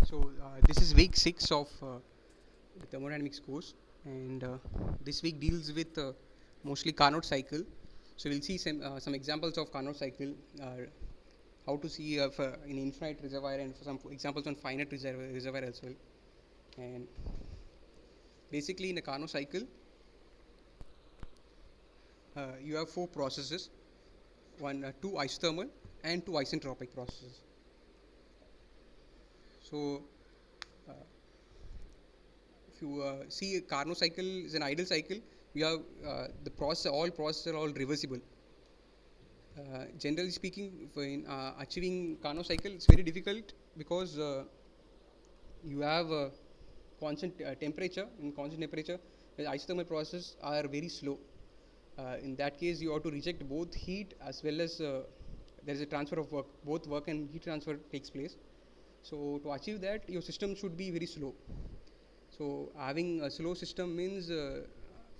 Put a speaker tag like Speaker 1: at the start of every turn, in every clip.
Speaker 1: So this is week 6 of the thermodynamics course, and this week deals with mostly Carnot cycle. So we'll see some examples of Carnot cycle, how to see in infinite reservoir, and some examples on finite reservoir as well. And basically in a Carnot cycle, you have four processes: two isothermal and two isentropic processes. So if you see a Carnot cycle is an ideal cycle, you have all processes are all reversible. Generally speaking, in achieving Carnot cycle, it's very difficult because you have constant temperature. In constant temperature, the isothermal processes are very slow. In that case, you have to reject both heat as well as there is a transfer of work. Both work and heat transfer takes place. So to achieve that, your system should be very slow. So having a slow system means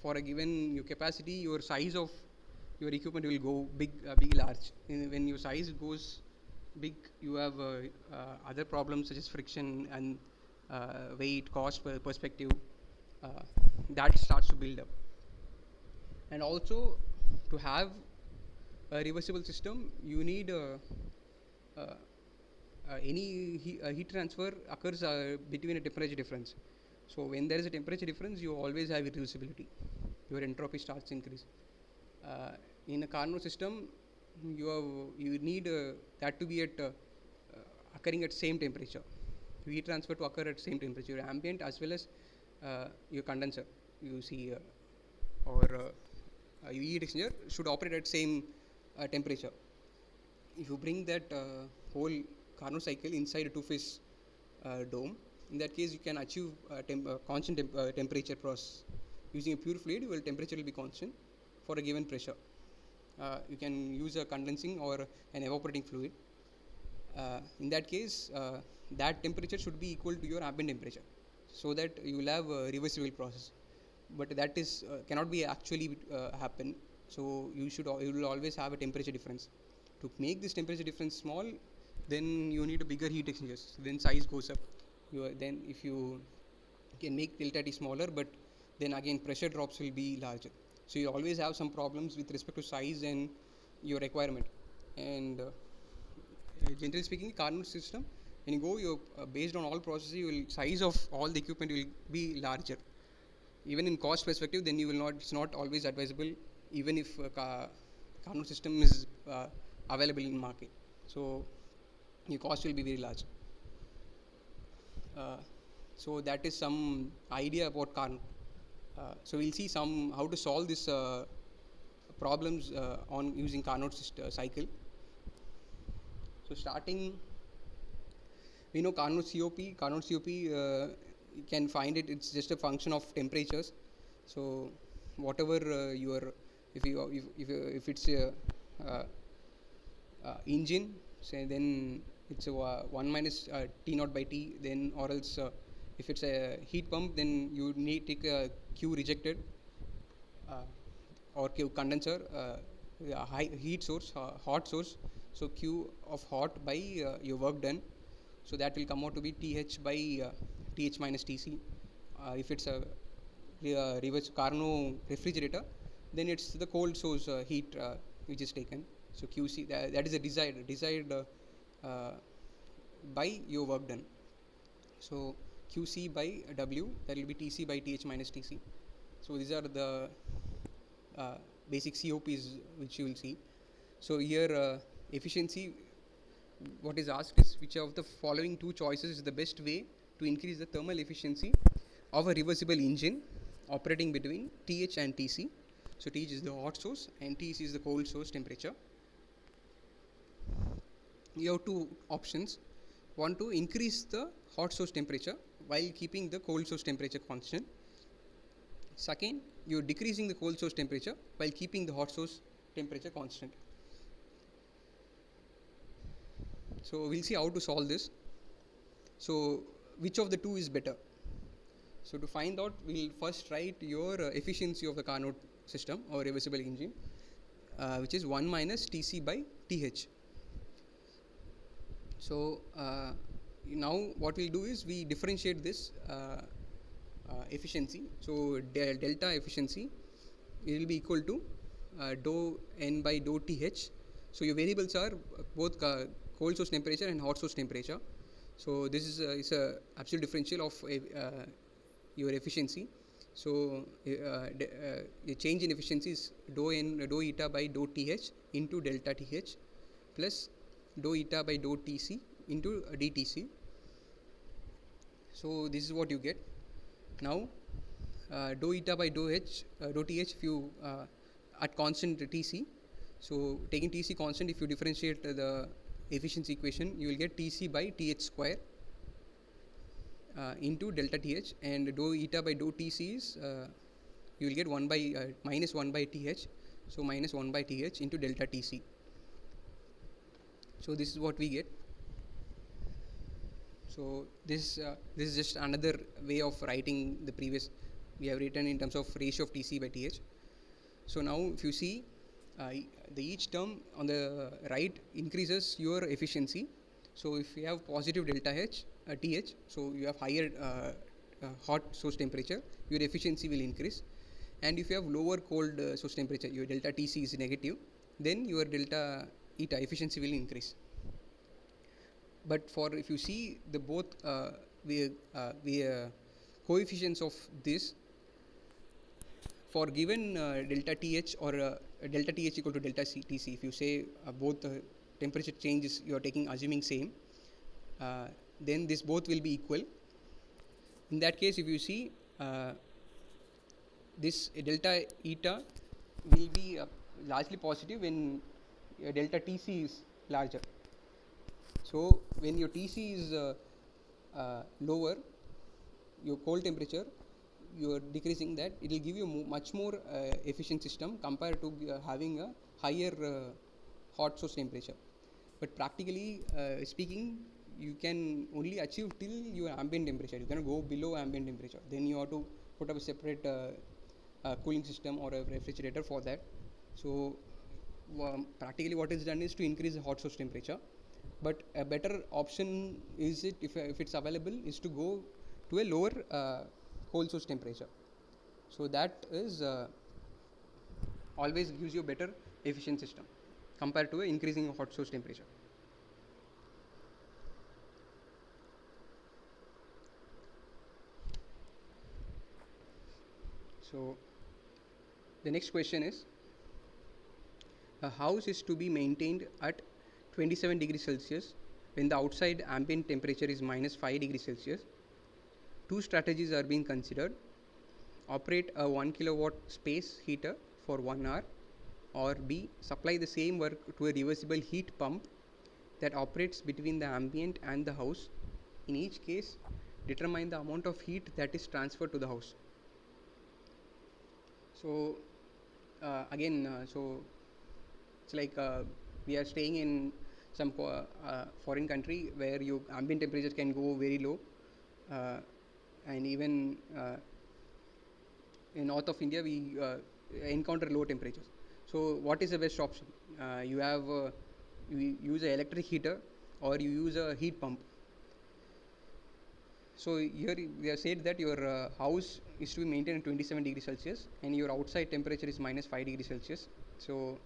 Speaker 1: for a given your capacity, your size of your equipment will go big, large. When your size goes big, you have other problems such as friction and weight, cost perspective. Uh, that starts to build up. And also, to have a reversible system, you need uh, heat transfer occurs between a temperature difference. So when there is a temperature difference, you always have irreversibility. Your entropy starts to increase. In a Carnot system, you need that to be at occurring at same temperature. Heat transfer to occur at same temperature, your ambient as well as your condenser. You see, or your heat exchanger should operate at same temperature. If you bring that whole Carnot cycle inside a two-phase dome, in that case you can achieve constant temperature process. Using a pure fluid, your temperature will be constant for a given pressure. You can use a condensing or an evaporating fluid. In that case, that temperature should be equal to your ambient temperature, so that you will have a reversible process. But that is cannot be actually happen. So you will always have a temperature difference. To make this temperature difference small, then you need a bigger heat exchangers. Then size goes up. Then if you can make delta T smaller, but then again pressure drops will be larger. So you always have some problems with respect to size and your requirement. And generally speaking, Carnot system, when you go, you based on all processes, size of all the equipment will be larger. Even in cost perspective, then you will not. It's not always advisable, even if Carnot system is available in market. So your cost will be very large. So that is some idea about Carnot. So we'll see how to solve this problems on using Carnot cycle. So starting, we know Carnot COP. Carnot COP, you can find it. It's just a function of temperatures. So whatever if it's a engine, say, then it's a 1 minus T naught by T. Then or else if it's a heat pump, then you need take a Q rejected or Q condenser, high heat source, hot source. So Q of hot by your work done. So that will come out to be TH by TH minus TC. If it's a reverse Carnot refrigerator, then it's the cold source heat which is taken. So QC, that is a desired by your work done. So QC by W, that will be TC by TH minus TC. So these are the basic COPs which you will see. So here efficiency, what is asked is which of the following two choices is the best way to increase the thermal efficiency of a reversible engine operating between TH and TC. So TH is the hot source and TC is the cold source temperature. You have two options. One, to increase the hot source temperature while keeping the cold source temperature constant. Second, you are decreasing the cold source temperature while keeping the hot source temperature constant. So we'll see how to solve this. So which of the two is better? So to find out, we'll first write your efficiency of the Carnot system or reversible engine, which is 1 minus TC by TH. So now what we'll do is we differentiate this efficiency. So delta efficiency, it will be equal to dou n by dou Th. So your variables are both cold source temperature and hot source temperature. So this is a absolute differential of your efficiency. So the change in efficiency is dou eta by dou Th into delta Th plus dou eta by dou Tc into dTc. So this is what you get. Now dou eta by dou Th if you at constant Tc. So taking Tc constant, if you differentiate the efficiency equation, you will get Tc by Th square into delta Th, and dou eta by dou Tc is you will get 1 by minus 1 by Th. So minus 1 by Th into delta Tc. So this is what we get. So this is just another way of writing the previous. We have written in terms of ratio of Tc by Th. So now if you see the each term on the right increases your efficiency. So if you have positive delta Th, so you have higher hot source temperature, your efficiency will increase. And if you have lower cold source temperature, your delta Tc is negative, then your delta eta efficiency will increase. But for if you see the both coefficients of this, for given delta Th or delta Th equal to delta Tc, if you say both temperature changes you are taking assuming same, then this both will be equal. In that case, if you see this delta eta will be largely positive when delta Tc is larger. So when your Tc is lower, your cold temperature, you are decreasing that, it will give you much more efficient system compared to having a higher hot source temperature. But practically speaking, you can only achieve till your ambient temperature. You cannot go below ambient temperature. Then you have to put up a separate cooling system or a refrigerator for that. So practically what is done is to increase the hot source temperature. But a better option is it, if it's available, is to go to a lower cold source temperature. So that is always gives you a better efficient system compared to increasing hot source temperature. So the next question is, a house is to be maintained at 27 degrees Celsius when the outside ambient temperature is minus 5 degrees Celsius. Two strategies are being considered: operate a 1 kilowatt space heater for 1 hour, or B, supply the same work to a reversible heat pump that operates between the ambient and the house. In each case, determine the amount of heat that is transferred to the house. So so it's like we are staying in some foreign country where your ambient temperature can go very low, and even in north of India we encounter low temperatures. So what is the best option? You use an electric heater or you use a heat pump. So here we have said that your house is to be maintained at 27 degrees Celsius and your outside temperature is minus 5 degrees Celsius. So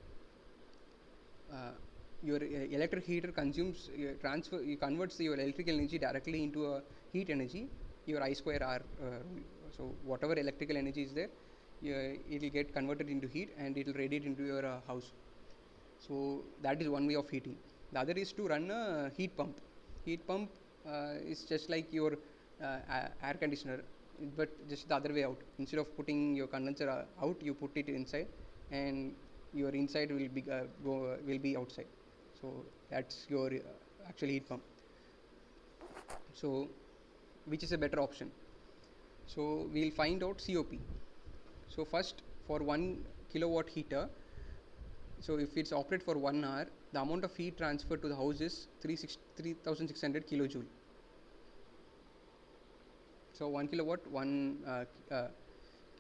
Speaker 1: your electric heater consumes converts your electrical energy directly into a heat energy, your I square R. So whatever electrical energy is there, it will get converted into heat and it will radiate into your house. So that is one way of heating. The other is to run a heat pump. Heat pump is just like your air conditioner, but just the other way out. Instead of putting your condenser out, you put it inside, and your inside will be outside. So that's your actual heat pump. So which is a better option? So we'll find out COP. So first, for 1 kilowatt heater, so if it's operate for 1 hour, the amount of heat transferred to the house is 3600 kilojoule. So 1 kilowatt, 1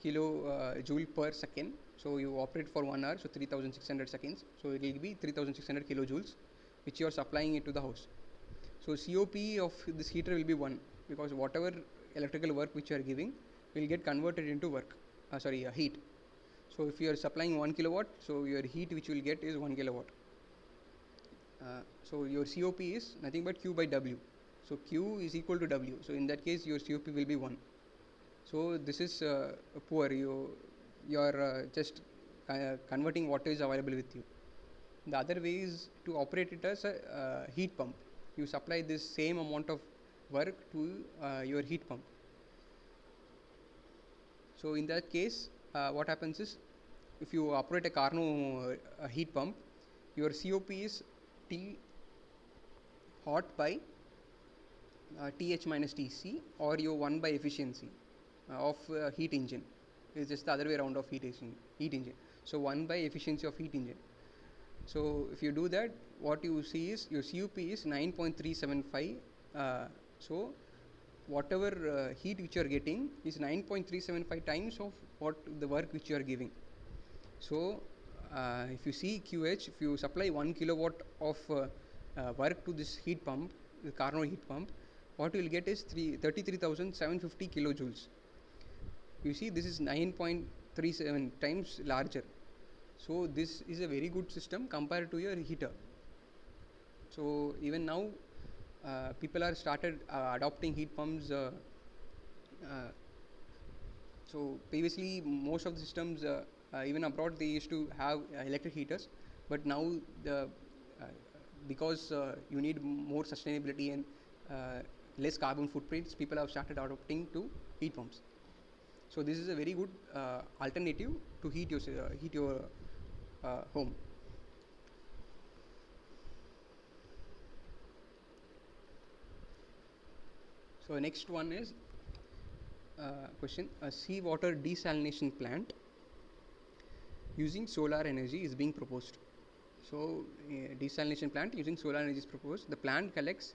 Speaker 1: kilojoule per second. So you operate for 1 hour, so 3600 seconds. So it will be 3600 kilojoules, which you are supplying it to the house. So COP of this heater will be 1, because whatever electrical work which you are giving will get converted into heat. So if you are supplying 1 kilowatt, so your heat which you will get is 1 kilowatt. So your COP is nothing but Q by W. So Q is equal to W. So in that case, your COP will be 1. So this is poor. You are just converting what is available with you. The other way is to operate it as a heat pump. You supply this same amount of work to your heat pump. So in that case, what happens is, if you operate a Carnot heat pump, your COP is T hot by TH minus TC, or your 1 by efficiency of heat engine. It's just the other way around of heat engine. So 1 by efficiency of heat engine. So if you do that, what you see is your COP is 9.375. So whatever heat which you are getting is 9.375 times of what the work which you are giving. So if you see QH, if you supply 1 kilowatt of work to this heat pump, the Carnot heat pump, what you will get is 33,750 kilojoules. You see, this is 9.37 times larger. So this is a very good system compared to your heater. So even now, people are started adopting heat pumps. So previously, most of the systems, even abroad, they used to have electric heaters, but now because you need more sustainability and less carbon footprints, people have started adopting to heat pumps. So this is a very good alternative to heat your home. So next one is question: a seawater desalination plant using solar energy is being proposed. So desalination plant using solar energy is proposed. The plant collects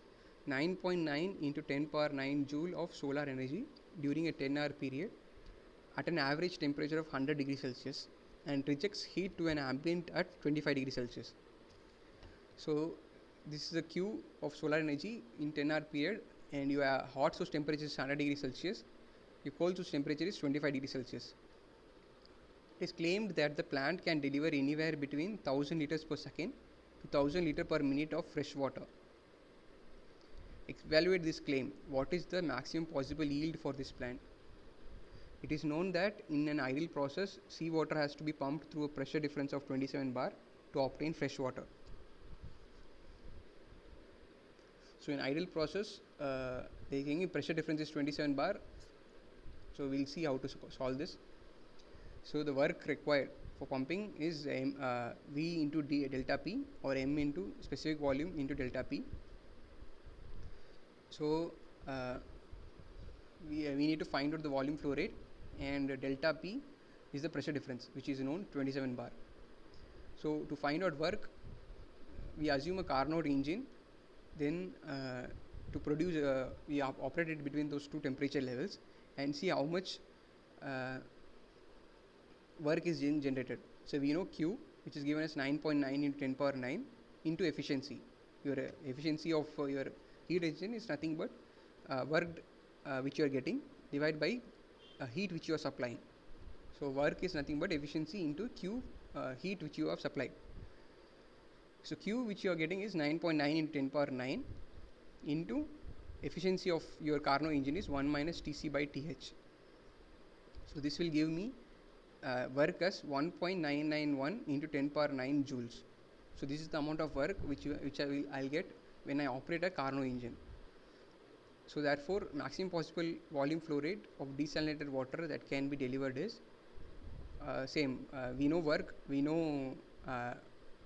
Speaker 1: 9.9 into 10 power 9 joule of solar energy during a 10-hour period at an average temperature of 100 degrees Celsius and rejects heat to an ambient at 25 degrees Celsius. So this is the Q of solar energy in 10-hour period, and your hot source temperature is 100 degrees Celsius, your cold source temperature is 25 degrees Celsius. It is claimed that the plant can deliver anywhere between 1000 liters per second to 1000 liters per minute of fresh water. Evaluate this claim. What is the maximum possible yield for this plant? It is known that in an ideal process, seawater has to be pumped through a pressure difference of 27 bar to obtain fresh water. So in ideal process, the pressure difference is 27 bar. So we'll see how to solve this. So the work required for pumping is V into delta P, or M into specific volume into delta P. So we need to find out the volume flow rate, and delta P is the pressure difference, which is known 27 bar. So to find out work, we assume a Carnot engine. Then to produce, we operate it between those two temperature levels and see how much work is generated. So we know Q, which is given as 9.9 into 10 power 9 into efficiency. Your efficiency of your heat engine is nothing but work which you are getting divided by heat which you are supplying. So work is nothing but efficiency into Q, heat which you have supplied. So Q which you are getting is 9.9 into 10 power 9 into efficiency of your Carnot engine is 1 minus TC by TH. So this will give me work as 1.991 into 10 power 9 joules. So this is the amount of work which I'll get when I operate a Carnot engine. So therefore, maximum possible volume flow rate of desalinated water that can be delivered is same. We know work, we know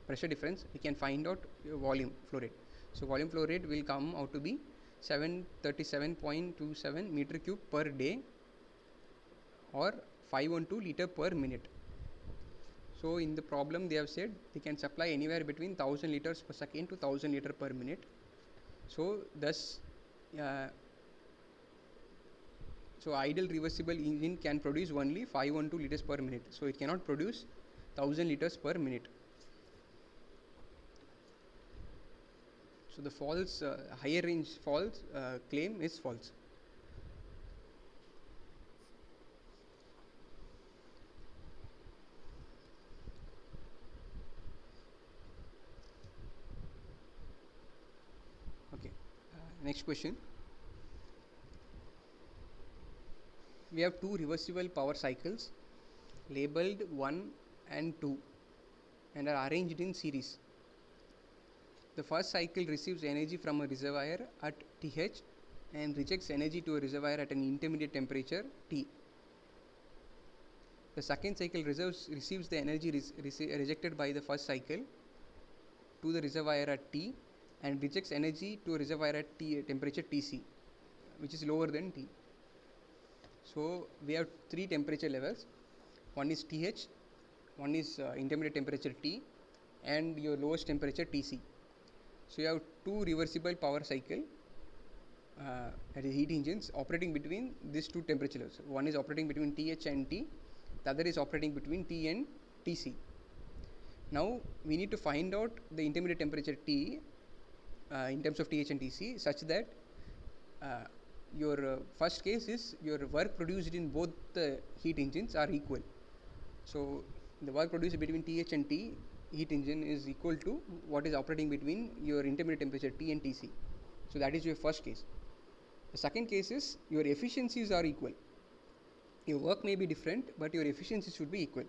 Speaker 1: pressure difference, we can find out volume flow rate. So volume flow rate will come out to be 737.27 meter cube per day, or 512 liter per minute. So in the problem they have said they can supply anywhere between 1000 liters per second to 1000 liter per minute. So thus so ideal reversible engine can produce only 512 liters per minute. So it cannot produce 1000 liters per minute. So the false higher range false claim is false. Okay. Next question. We have two reversible power cycles labeled 1 and 2 and are arranged in series. The first cycle receives energy from a reservoir at Th and rejects energy to a reservoir at an intermediate temperature T. The second cycle receives the energy rejected by the first cycle to the reservoir at T and rejects energy to a reservoir at temperature Tc, which is lower than T. So we have three temperature levels. One is Th, one is intermediate temperature T, and your lowest temperature Tc. So you have two reversible power cycle heat engines operating between these two temperature levels. One is operating between Th and T, the other is operating between T and Tc. Now we need to find out the intermediate temperature T in terms of Th and Tc such that your first case is your work produced in both the heat engines are equal. So the work produced between Th and T heat engine is equal to what is operating between your intermediate temperature T and Tc. So that is your first case. The second case is your efficiencies are equal. Your work may be different, but your efficiencies should be equal.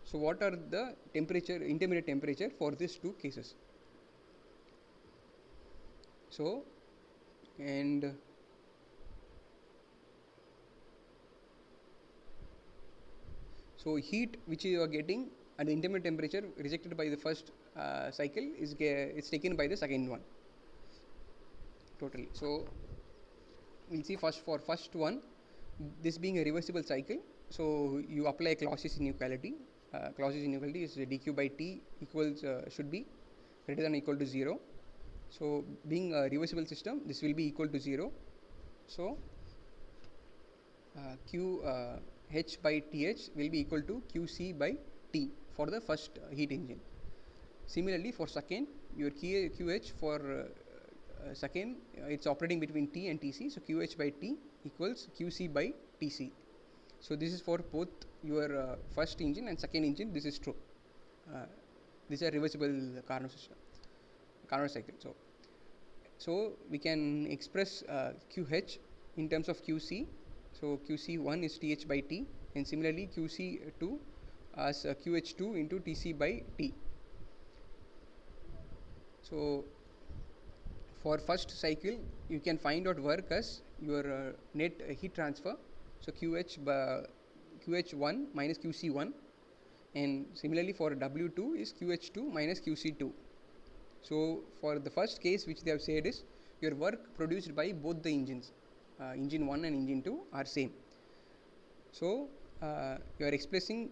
Speaker 1: So what are the intermediate temperature for these two cases? So, and so heat which you are getting at the intermediate temperature rejected by the first cycle is taken by the second one totally. So we'll see first for first one, this being a reversible cycle, so you apply Clausius inequality. Clausius inequality is dq by t equals should be greater than or equal to 0. So being a reversible system, this will be equal to 0. So q h by th will be equal to qc by t for the first heat engine. Similarly for second, your qh for second it's operating between T and Tc, so qh by t equals qc by tc. So this is for both your first engine and second engine, this is true. These are reversible Carnot cycle. So we can express qh in terms of qc. So qc1 is th by t, and similarly qc2 as qh2 into tc by t. So for first cycle, you can find out work as your net heat transfer. So QH1 minus QC1, and similarly for W2 is QH2 minus QC2. So for the first case which they have said is your work produced by both the engines, engine 1 and engine 2 are same. So you are expressing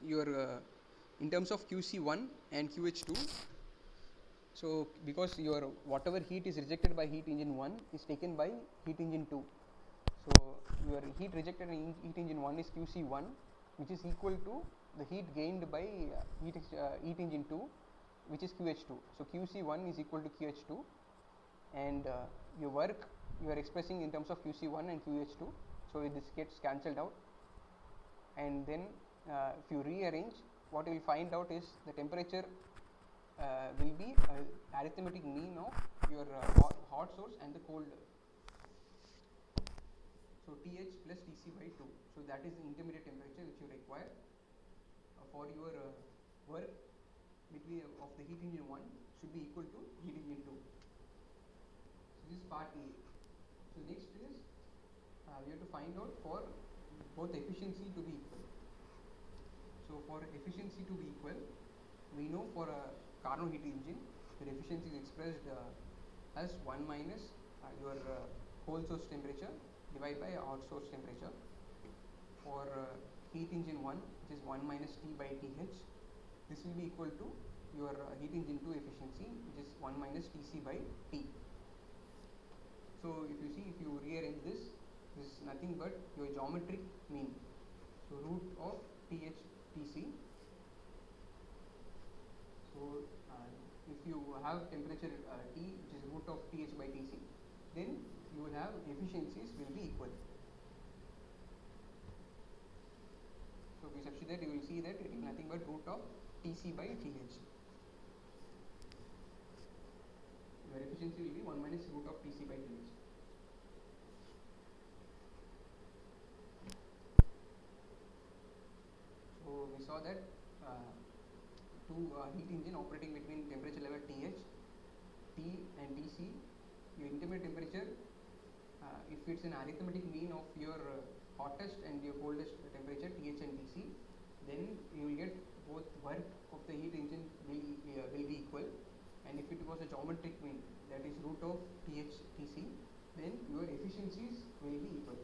Speaker 1: your in terms of QC1 and QH2. So because your whatever heat is rejected by heat engine 1 is taken by heat engine 2. So your heat rejected in heat engine 1 is QC1, which is equal to the heat gained by heat engine 2, which is QH2. So QC1 is equal to QH2, and your work you are expressing in terms of QC1 and QH2. So this gets cancelled out, and then if you rearrange, what you will find out is the temperature will be arithmetic mean of your hot source and the cold. So Th plus Tc by 2. So that is the intermediate temperature which you require for your work between of the heat engine 1 should be equal to heat engine 2. So this is part A. So next is we have to find out for both efficiency to be equal. So for efficiency to be equal, we know for a Carnot heat engine, your efficiency is expressed as 1 minus your cold source temperature divided by hot source temperature. For heat engine 1, which is 1 minus T by Th, this will be equal to your heat engine 2 efficiency, which is 1 minus Tc by T. So if you see, if you rearrange this is nothing but your geometric mean. So root of Th Tc have temperature T, which is root of Th by Tc, then you will have efficiencies will be equal. So if you substitute that, you will see that it is nothing but root of Tc by Th. Your efficiency will be 1 minus root of Tc by Th. So we saw that two heat engine operating between temperature level Th, T and Tc, your intermediate temperature, if it's an arithmetic mean of your hottest and your coldest temperature Th and Tc, then you will get both work of the heat engine will be equal, and if it was a geometric mean, that is root of Th Tc, then your efficiencies will be equal.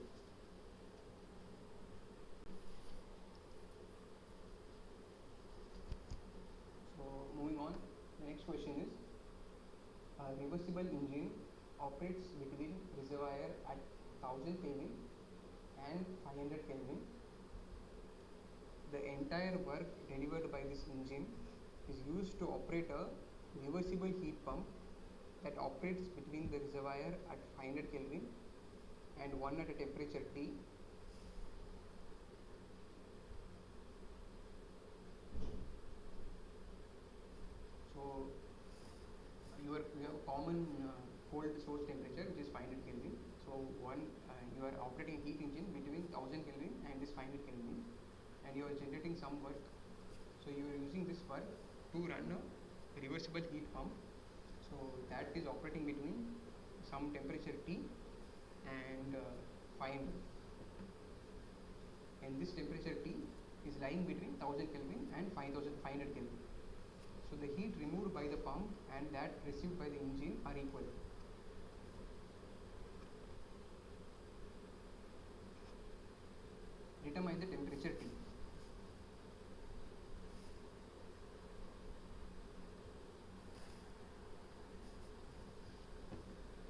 Speaker 1: So moving on, the next question is, a reversible engine operates between reservoir at 1000 Kelvin and 500 Kelvin. The entire work delivered by this engine is used to operate a reversible heat pump that operates between the reservoir at 500 Kelvin and one at a temperature T. So you have a common cold source temperature, which is 500 Kelvin. So you are operating a heat engine between 1000 Kelvin and this 500 Kelvin, and you are generating some work. So you are using this work to run a reversible heat pump. So that is operating between some temperature T and 500. And this temperature T is lying between 1000 Kelvin and 5500 Kelvin. So the heat removed by the pump and that received by the engine are equal. Determine the temperature T.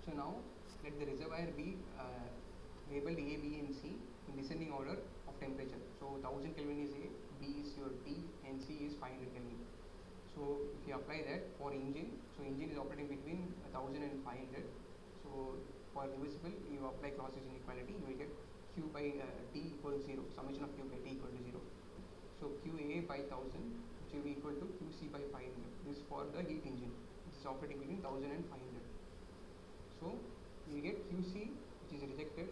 Speaker 1: So now let the reservoir be labeled A, B and C in descending order of temperature. So 1000 Kelvin is A, B is your T and C is 500 Kelvin. So if you apply that for engine, so engine is operating between 1000 and 500. So for reversible, you apply Clausius inequality, you will get Q by T equals 0, summation of Q by T equal to 0. So QA by 1000, which will be equal to QC by 500. This for the heat engine, which is operating between 1000 and 500. So you get QC, which is rejected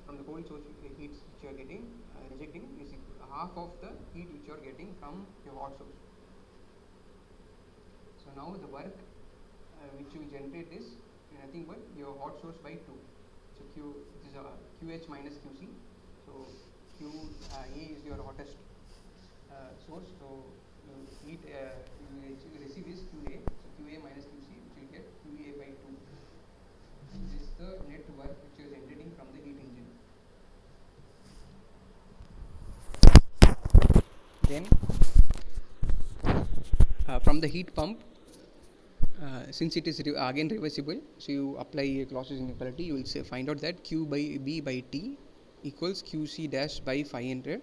Speaker 1: from the cold source heat which you are getting, rejecting is half of the heat which you are getting from your hot source. So now the work which you generate is nothing but your hot source by 2. So this is QH minus QC. So QA is your hottest source. So you receive is QA. So QA minus QC, which will get QA by 2. This is the net work which you are generating from the heat engine. Then from the heat pump, since it is again reversible, so you apply a Clausius inequality, you will find out that Q by B by T equals QC dash by 500.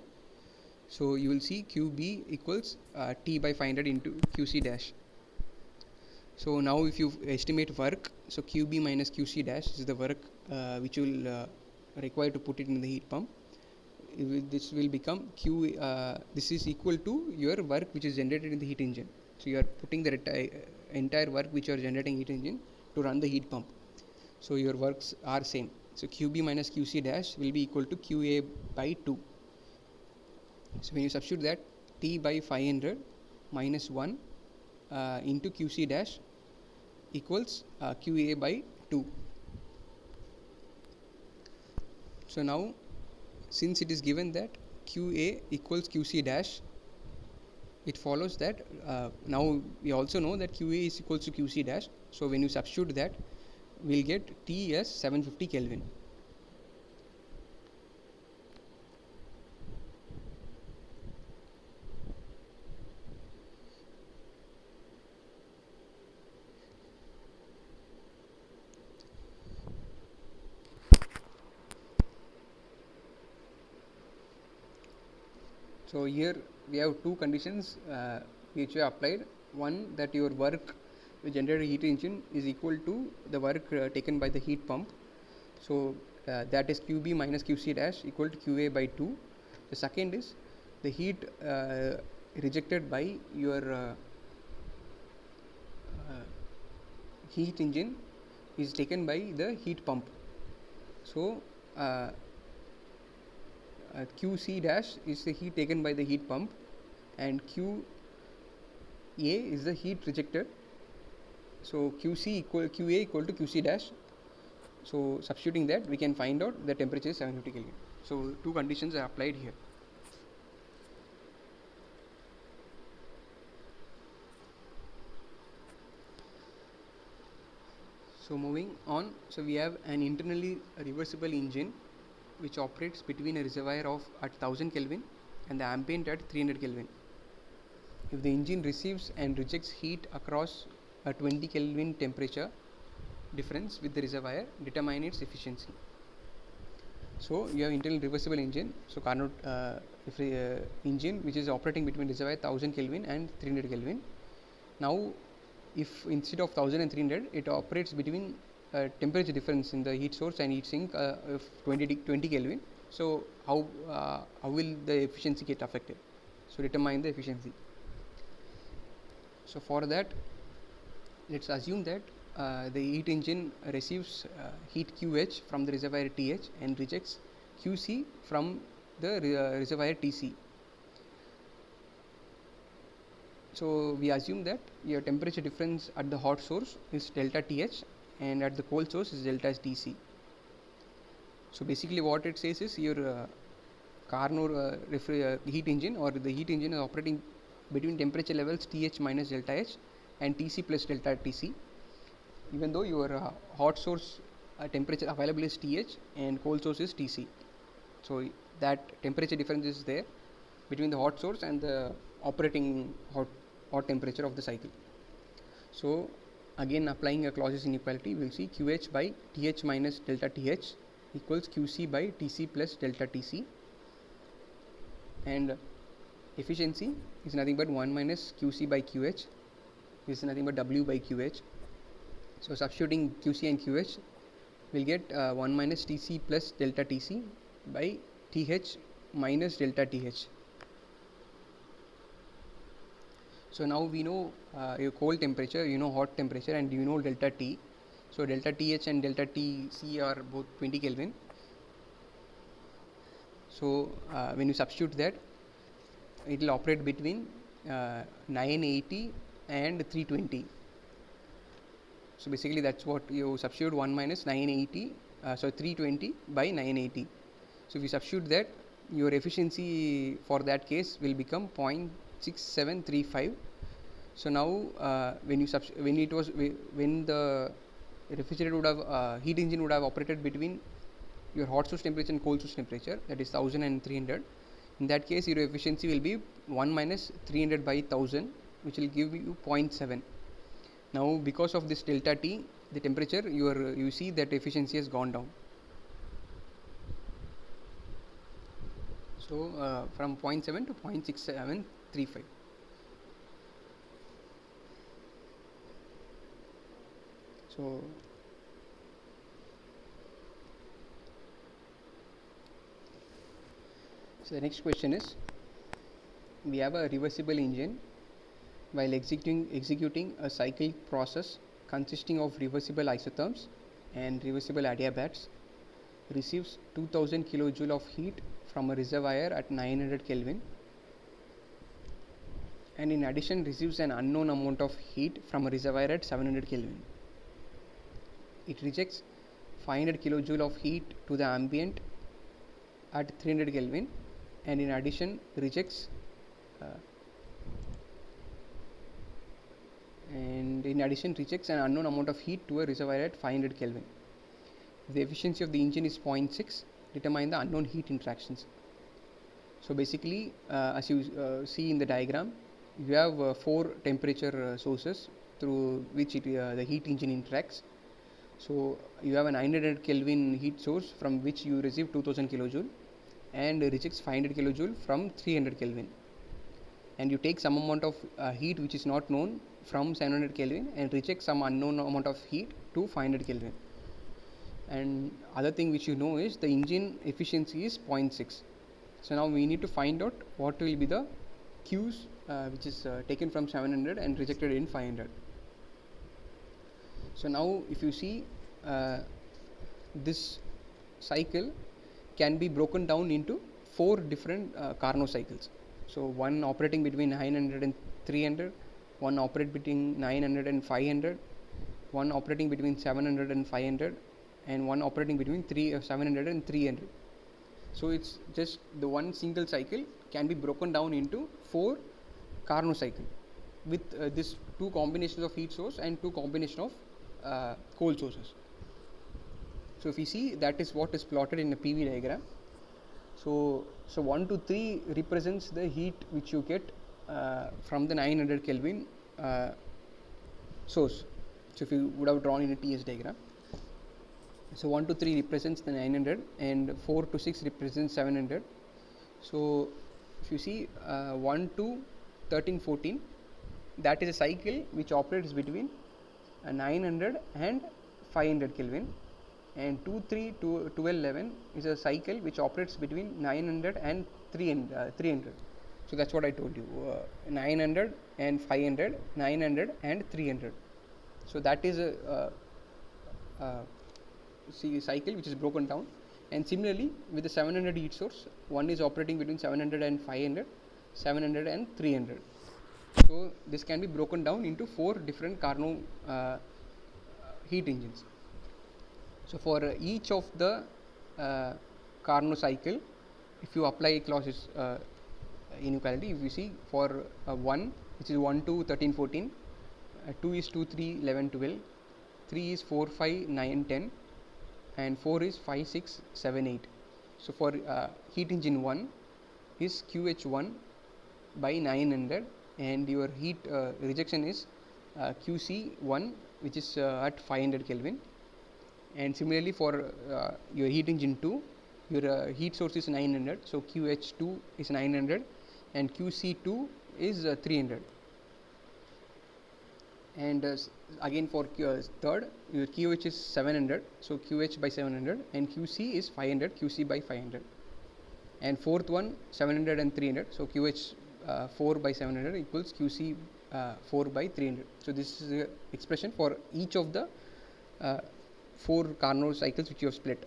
Speaker 1: So you will see QB equals T by 500 into QC dash. So now if you estimate work, so QB minus QC dash is the work which you will require to put it in the heat pump. This will become Q, this is equal to your work which is generated in the heat engine. So you are putting the entire work which you are generating heat engine to run the heat pump. So your works are same. So QB minus QC dash will be equal to QA by 2. So when you substitute that, T by 500 minus 1 into QC dash equals QA by 2. So now since it is given that QA equals QC dash, it follows that now we also know that QA is equals to QC dash. So when you substitute that, we'll get T as 750 Kelvin. So here we have two conditions which we applied. One, that your work generated heat engine is equal to the work taken by the heat pump. So that is QB minus QC dash equal to QA by 2. The second is the heat rejected by your heat engine is taken by the heat pump. So QC dash is the heat taken by the heat pump, and QA is the heat rejected. So QA equal to QC dash. So substituting that, we can find out the temperature is 750 Kelvin. So two conditions are applied here. So moving on, so we have an internally reversible engine which operates between a reservoir of at 1000 Kelvin and the ambient at 300 Kelvin. If the engine receives and rejects heat across a 20 Kelvin temperature difference with the reservoir, determine its efficiency. So you have internal reversible engine. So Carnot engine which is operating between reservoir 1000 Kelvin and 300 Kelvin. Now if instead of 1000 and 300 it operates between temperature difference in the heat source and heat sink of 20 Kelvin, so how will the efficiency get affected? So determine the efficiency. So for that, let's assume that the heat engine receives heat QH from the reservoir TH and rejects QC from the reservoir TC. So we assume that your temperature difference at the hot source is delta TH and at the cold source is delta TC. So basically what it says is your Carnot heat engine or the heat engine is operating between temperature levels TH minus delta H and TC plus delta TC, even though your hot source temperature available is TH and cold source is TC. So that temperature difference is there between the hot source and the operating hot temperature of the cycle. So again applying a Clausius inequality, we will see QH by TH minus delta TH equals QC by TC plus delta TC, and efficiency is nothing but 1 minus QC by QH, is nothing but W by QH. So substituting QC and QH, we'll get 1 minus TC plus delta TC by TH minus delta TH. So now we know your cold temperature, you know hot temperature, and you know delta T. So delta TH and delta TC are both 20 Kelvin. So when you substitute that, it will operate between 980 and 320. So basically that's what you substitute 1 minus 980, 320 by 980. So if you substitute that, your efficiency for that case will become 0.6735. So now when the refrigerator would have heat engine would have operated between your hot source temperature and cold source temperature, that is 1000 and 300. In that case, your efficiency will be 1 minus 300 by 1000, which will give you 0.7. Now because of this delta T, the temperature, you see that efficiency has gone down. So from 0.7 to 0.6735. So the next question is, we have a reversible engine while executing a cyclic process consisting of reversible isotherms and reversible adiabats, receives 2000 kilojoule of heat from a reservoir at 900 Kelvin, and in addition receives an unknown amount of heat from a reservoir at 700 Kelvin. It rejects 500 kilojoule of heat to the ambient at 300 Kelvin, and in addition rejects an unknown amount of heat to a reservoir at 500 Kelvin. If the efficiency of the engine is 0.6, determine the unknown heat interactions. So basically, as you see in the diagram, you have 4 temperature sources through which the heat engine interacts. So you have a 900 Kelvin heat source from which you receive 2000 kilojoule and rejects 500 kilojoule from 300 Kelvin. and you take some amount of heat which is not known from 700 Kelvin and reject some unknown amount of heat to 500 Kelvin. And other thing which you know is the engine efficiency is 0.6. So now we need to find out what will be the Q's which is taken from 700 and rejected in 500. So now if you see this cycle can be broken down into 4 different Carnot cycles. So one operating between 900 and 300, one operating between 900 and 500, one operating between 700 and 500, and one operating between 700 and 300. So it's just the one single cycle can be broken down into 4 Carnot cycle with this 2 combinations of heat source and 2 combination of cold sources. So if you see, that is what is plotted in a PV diagram. So 1 to 3 represents the heat which you get from the 900 Kelvin source. So if you would have drawn in a TS diagram. So 1 to 3 represents the 900 and 4 to 6 represents 700. So if you see 1 to 13, 14, that is a cycle which operates between 900 and 500 Kelvin, and 2, 3 to 12, 11 is a cycle which operates between 900 and 300. So that's what I told you, 900 and 500, 900 and 300. So that is a cycle which is broken down. And similarly with the 700 heat source, one is operating between 700 and 500, 700 and 300. So this can be broken down into 4 different Carnot heat engines. So for each of the Carnot cycle, if you apply Clausius inequality, if you see for 1, which is 1 to 13, 14, 2 is 2, 3, 11, 12, 3 is 4, 5, 9, 10, and 4 is 5, 6, 7, 8. So for heat engine 1 is QH1 by 900, and your heat rejection is QC1, which is at 500 Kelvin. And similarly for your heat engine 2, your heat source is 900, so QH2 is 900 and QC2 is 300. And again for third, your QH is 700, so QH by 700, and QC is 500, QC by 500. And fourth one, 700 and 300, so QH 4 by 700 equals QC 4 by 300. So this is the expression for each of the 4 Carnot cycles which you have split.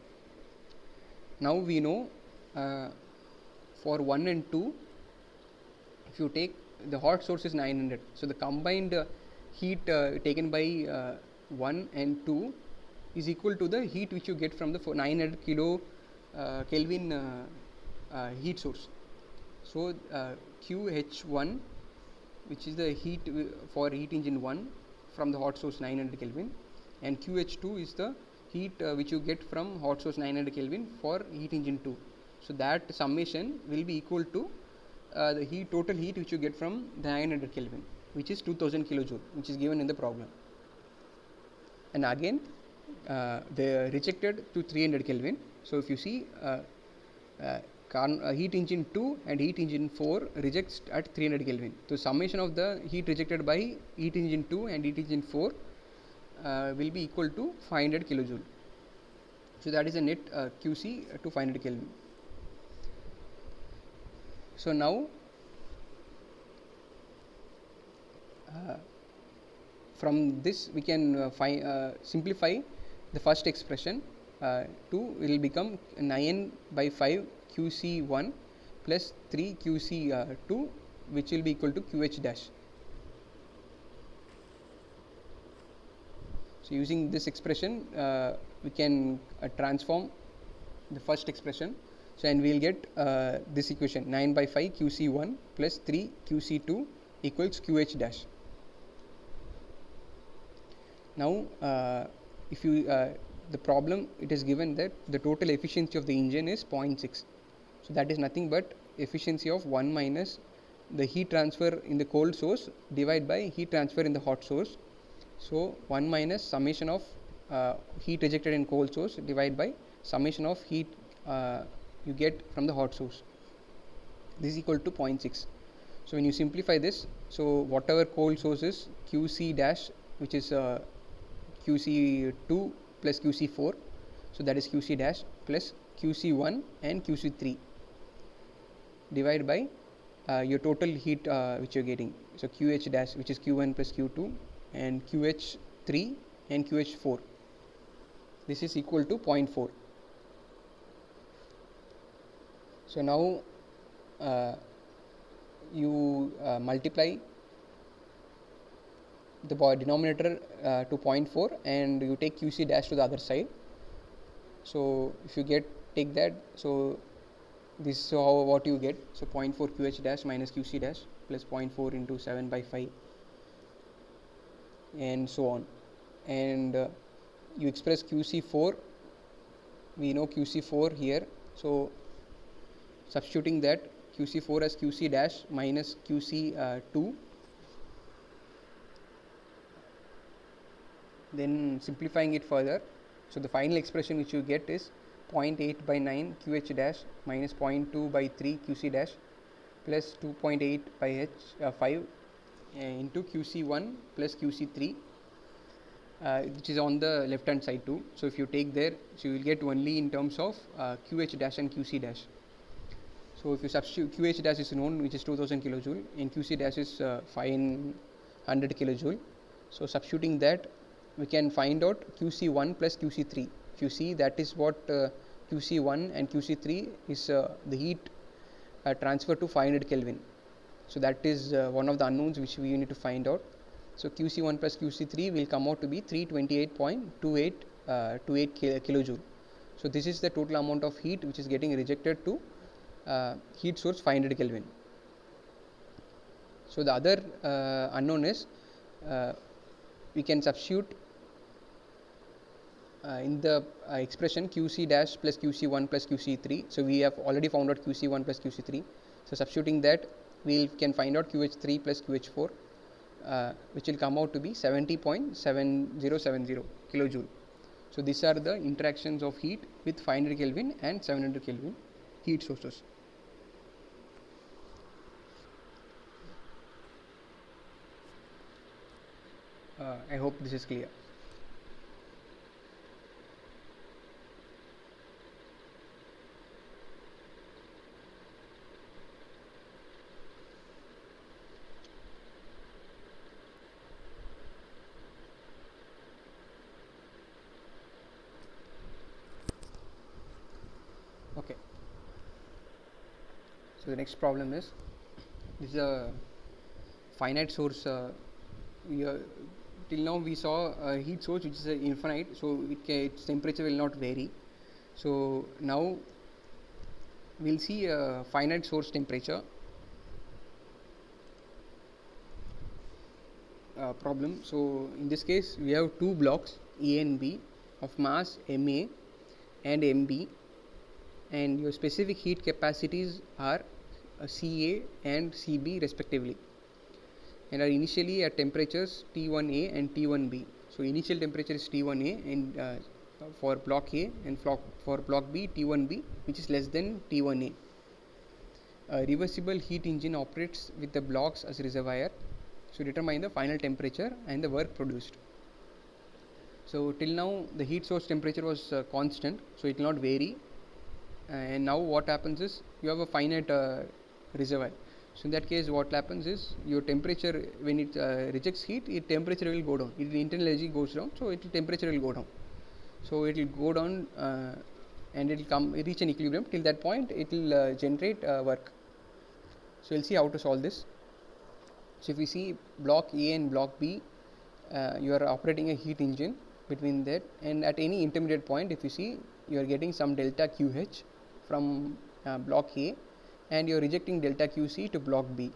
Speaker 1: Now we know for 1 and 2, if you take the hot source is 900, so the combined heat taken by 1 and 2 is equal to the heat which you get from the 900 kilo Kelvin heat source. So QH1, which is the heat for heat engine 1 from the hot source 900 Kelvin, and QH2 is the heat which you get from hot source 900 Kelvin for heat engine 2. So that summation will be equal to the total heat which you get from the 900 Kelvin, which is 2000 kilojoule, which is given in the problem. And again they are rejected to 300 Kelvin. So if you see heat engine 2 and heat engine 4 rejects at 300 Kelvin. So summation of the heat rejected by heat engine 2 and heat engine 4 will be equal to 500 kilojoule. So that is a net QC to 500 Kelvin. So now from this we can simplify the first expression to will become 9 by 5 QC1 plus 3 QC2, which will be equal to QH dash. So using this expression we can transform the first expression. So and we will get this equation 9 by 5 QC1 plus 3 QC2 equals QH dash. Now if you the problem, it is given that the total efficiency of the engine is 0.6. So that is nothing but efficiency of 1 minus the heat transfer in the cold source divided by heat transfer in the hot source. So 1 minus summation of heat rejected in cold source divided by summation of heat you get from the hot source. This is equal to 0.6. So when you simplify this, so whatever cold source is QC dash, which is QC2 plus QC4, so that is QC dash plus QC1 and QC3 divided by your total heat which you're getting. So QH dash, which is Q1 plus Q2, and QH3 and QH4. This is equal to 0.4. So now you multiply the denominator to 0.4 and you take QC dash to the other side. So if you take that, so this is what you get. So 0.4 QH dash minus QC dash plus 0.4 into 7 by 5 and so on. And you express QC4, we know QC4 here, so substituting that QC4 as QC dash minus QC2, then simplifying it further, so the final expression which you get is 0.8 by 9 QH dash minus 0.2 by 3 QC dash plus 2.8 by 5 into QC1 plus QC3, which is on the left hand side too. So if you take there, so you will get only in terms of QH dash and QC dash. So if you substitute, QH dash is known, which is 2000 kilojoule, and QC dash is 500 kilojoule. So substituting that, we can find out QC1 plus QC3. If you see, that is what QC1 and QC3 is the heat transfer to 500 Kelvin. So that is one of the unknowns which we need to find out. So QC1 plus QC3 will come out to be 328.28 kilojoule. So this is the total amount of heat which is getting rejected to heat source 500 Kelvin. So the other unknown is we can substitute in the expression QC dash plus QC1 plus QC3. So we have already found out QC1 plus QC3. So substituting that, we can find out QH3 plus QH4, which will come out to be 70.7070 kilojoule. So these are the interactions of heat with 500 Kelvin and 700 Kelvin heat sources. I hope this is clear. Okay. So the next problem is, this is a finite source. Till now we saw a heat source which is infinite, so its temperature will not vary. So now we'll see a finite source temperature problem. So in this case, we have two blocks A and B of mass Ma and Mb, and your specific heat capacities are Ca and Cb respectively, and are initially at temperatures T1A and T1B. So initial temperature is T1A and for block A, and for block B T1B, which is less than T1A. A reversible heat engine operates with the blocks as reservoir. So determine the final temperature and the work produced. So till now the heat source temperature was constant, so it will not vary. And now what happens is, you have a finite reservoir. So in that case, what happens is, your temperature, when it rejects heat, its temperature will go down. Its internal energy goes down, so its temperature will go down. So it will go down and it will reach an equilibrium. Till that point, it will generate work. So we'll see how to solve this. So if we see block A and block B, you are operating a heat engine between that, and at any intermediate point, if you see, you are getting some delta QH from block A, and you are rejecting delta QC to block B,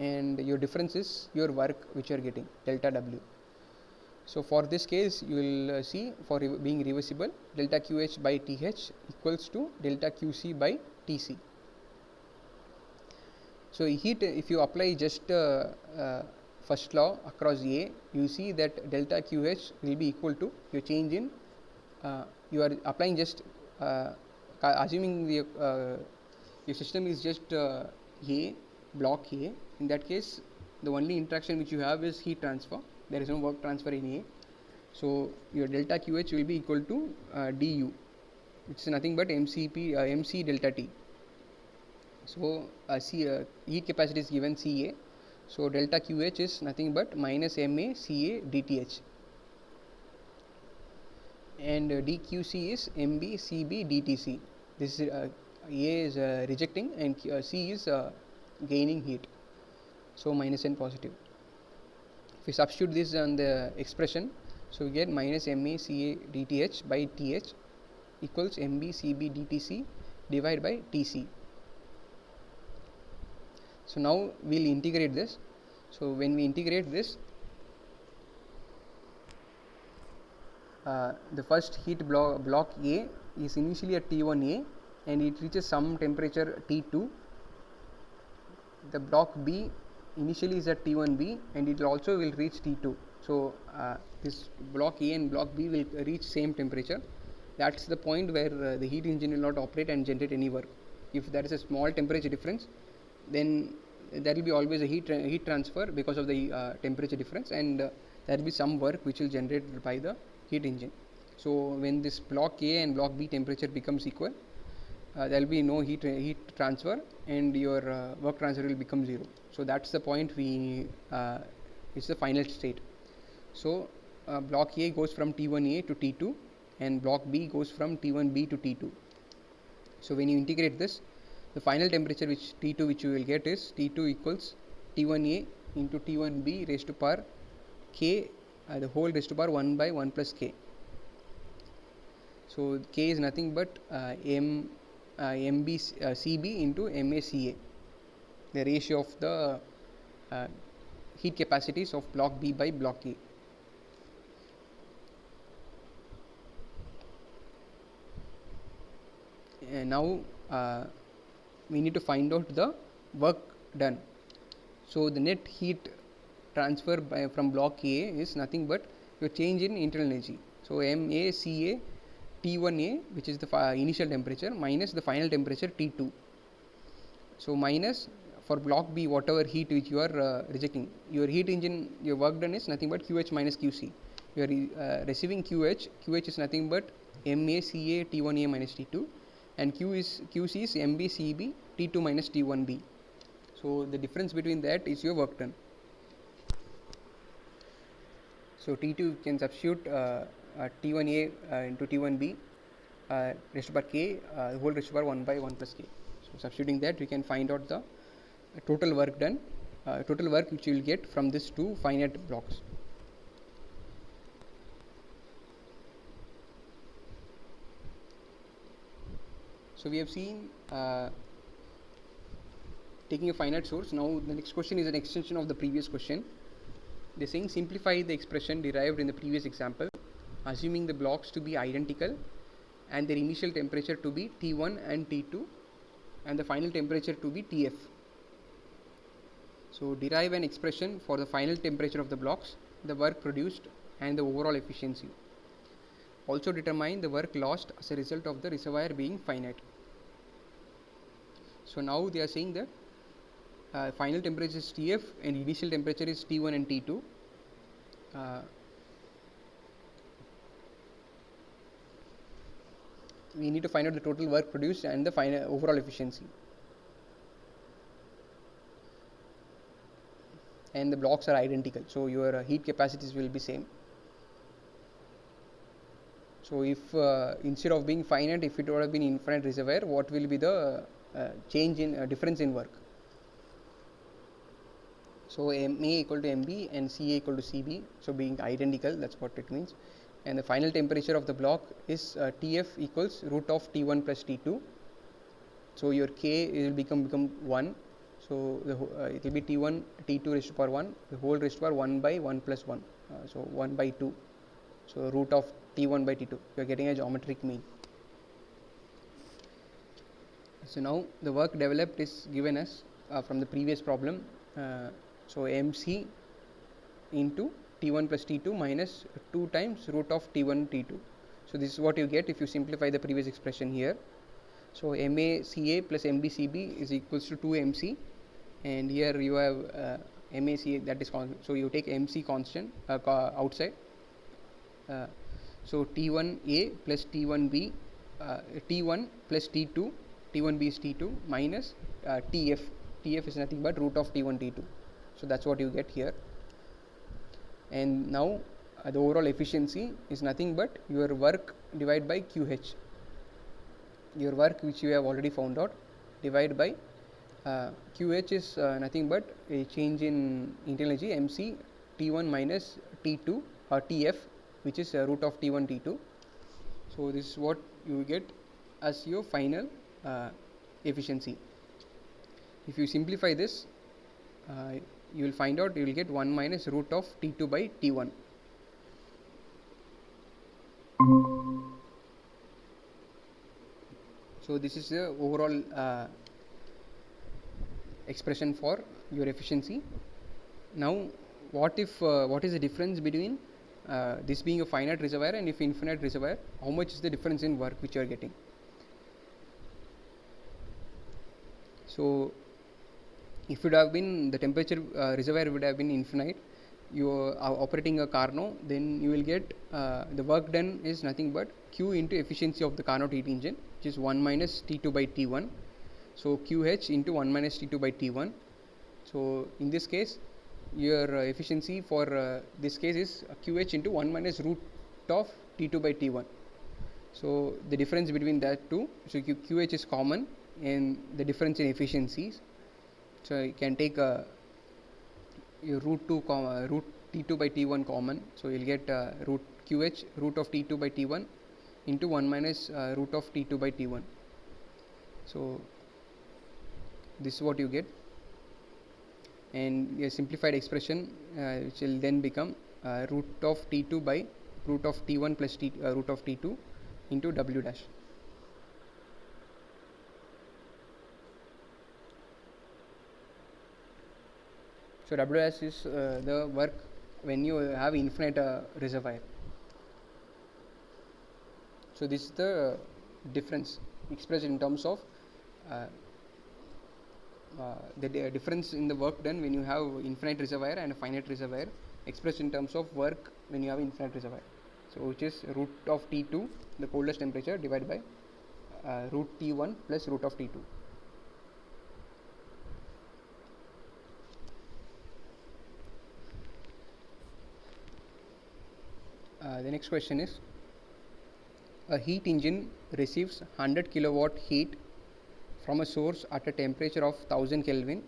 Speaker 1: and your difference is your work which you are getting, delta W. So for this case, you will see, for being reversible, delta QH by TH equals to delta QC by TC. So heat, if you apply just first law across A, you see that delta QH will be equal to your change in, you are applying just assuming your system is just A, block A. In that case, the only interaction which you have is heat transfer. There is no work transfer in A. So your delta QH will be equal to du. It's nothing but MC delta T. So heat capacity is given Ca. So delta QH is nothing but minus Ma Ca dTh. And dQc is Mb Cb dTc. This is A is rejecting and C is gaining heat. So minus and positive. If we substitute this on the expression, so we get minus Ma Ca dTh by Th equals Mb Cb dTc divided by Tc. So now we'll integrate this. So when we integrate this, the first heat block A is initially at T1A and it reaches some temperature T2. The block B initially is at T1B and it also will reach T2. So this block A and block B will reach same temperature. That's the point where the heat engine will not operate and generate any work. If there is a small temperature difference, then there will be always a heat transfer because of the temperature difference, and there will be some work which will generate by the heat engine. So when this block A and block B temperature becomes equal, there will be no heat transfer and your work transfer will become 0. So that's the point it's the final state. So block A goes from T1A to T2 and block B goes from T1B to T2. So when you integrate this, the final temperature which you will get is T2 equals T1A into T1B raised to power K, the whole raised to power 1 by 1 plus K. So K is nothing but CB into MACA, the ratio of the heat capacities of block B by block A. And now we need to find out the work done. So the net heat transfer from block A is nothing but your change in internal energy. So MACA T1A, which is the initial temperature, minus the final temperature T2. So minus for block B whatever heat which you are rejecting. Your heat engine, your work done is nothing but QH minus QC. You are receiving QH. QH is nothing but MACA T1A minus T2. And QC is MB CB T2 minus T1B. So the difference between that is your work done. So T2 can substitute T1A into T1B raised to power K whole raised to power 1 by 1 plus K. So substituting that, we can find out the total work done, total work which you will get from these two finite blocks. So we have seen taking a finite source. Now the next question is an extension of the previous question. They are saying simplify the expression derived in the previous example, assuming the blocks to be identical and their initial temperature to be T1 and T2 and the final temperature to be Tf. So derive an expression for the final temperature of the blocks, the work produced and the overall efficiency. Also determine the work lost as a result of the reservoir being finite. So now they are saying that final temperature is Tf and initial temperature is T1 and T2. We need to find out the total work produced and the final overall efficiency. And the blocks are identical, so your heat capacities will be same. So if instead of being finite, if it would have been infinite reservoir, what will be the change in difference in work? So MA equal to MB and CA equal to CB, so being identical, that's what it means. And the final temperature of the block is Tf equals root of T1 plus T2. So your K will become 1. So it will be T1 T2 raised to power 1, the whole raised to power 1 by 1 plus 1. So 1 by 2. So root of T1 by T2. You are getting a geometric mean. So now the work developed is given us from the previous problem. So MC into T1 plus T2 minus 2 times root of T1 T2. So this is what you get if you simplify the previous expression here. So MACA plus MBCB is equals to 2MC and here you have MAC, that is constant. So you take MC constant outside. So T1A plus T1B, T1 plus T2, T1B is T2 minus TF. TF is nothing but root of T1 T2. So that's what you get here. And now the overall efficiency is nothing but your work divided by QH. Your work which you have already found out divided by QH is nothing but a change in internal energy MC T1 minus T2 or TF, which is root of T1 T2. So this is what you get as your final efficiency. If you simplify this, you will find out you will get 1 minus root of T2 by T1. So this is the overall expression for your efficiency. Now what is the difference between this being a finite reservoir and if infinite reservoir, how much is the difference in work which you are getting? So if it would have been the temperature reservoir would have been infinite, you are operating a Carnot, then you will get the work done is nothing but Q into efficiency of the Carnot heat engine, which is 1 minus T2 by T1. So QH into 1 minus T2 by T1. So in this case, your efficiency for this case is QH into 1 minus root of T2 by T1. So the difference between that two, so QH is common and the difference in efficiencies. So you can take your root T2 by T1 common. So you'll get root QH root of T2 by T1 into 1 minus root of T2 by T1. So this is what you get, and a simplified expression which will then become root of T2 by root of T1 plus root of T2 into W dash. So W dash is the work when you have infinite reservoir. So this is the difference expressed in terms of the difference in the work done when you have infinite reservoir and a finite reservoir, expressed in terms of work when you have infinite reservoir. So which is root of T2, the coldest temperature, divided by root T1 plus root of T2. The next question is, a heat engine receives 100 kilowatt heat from a source at a temperature of 1000 Kelvin.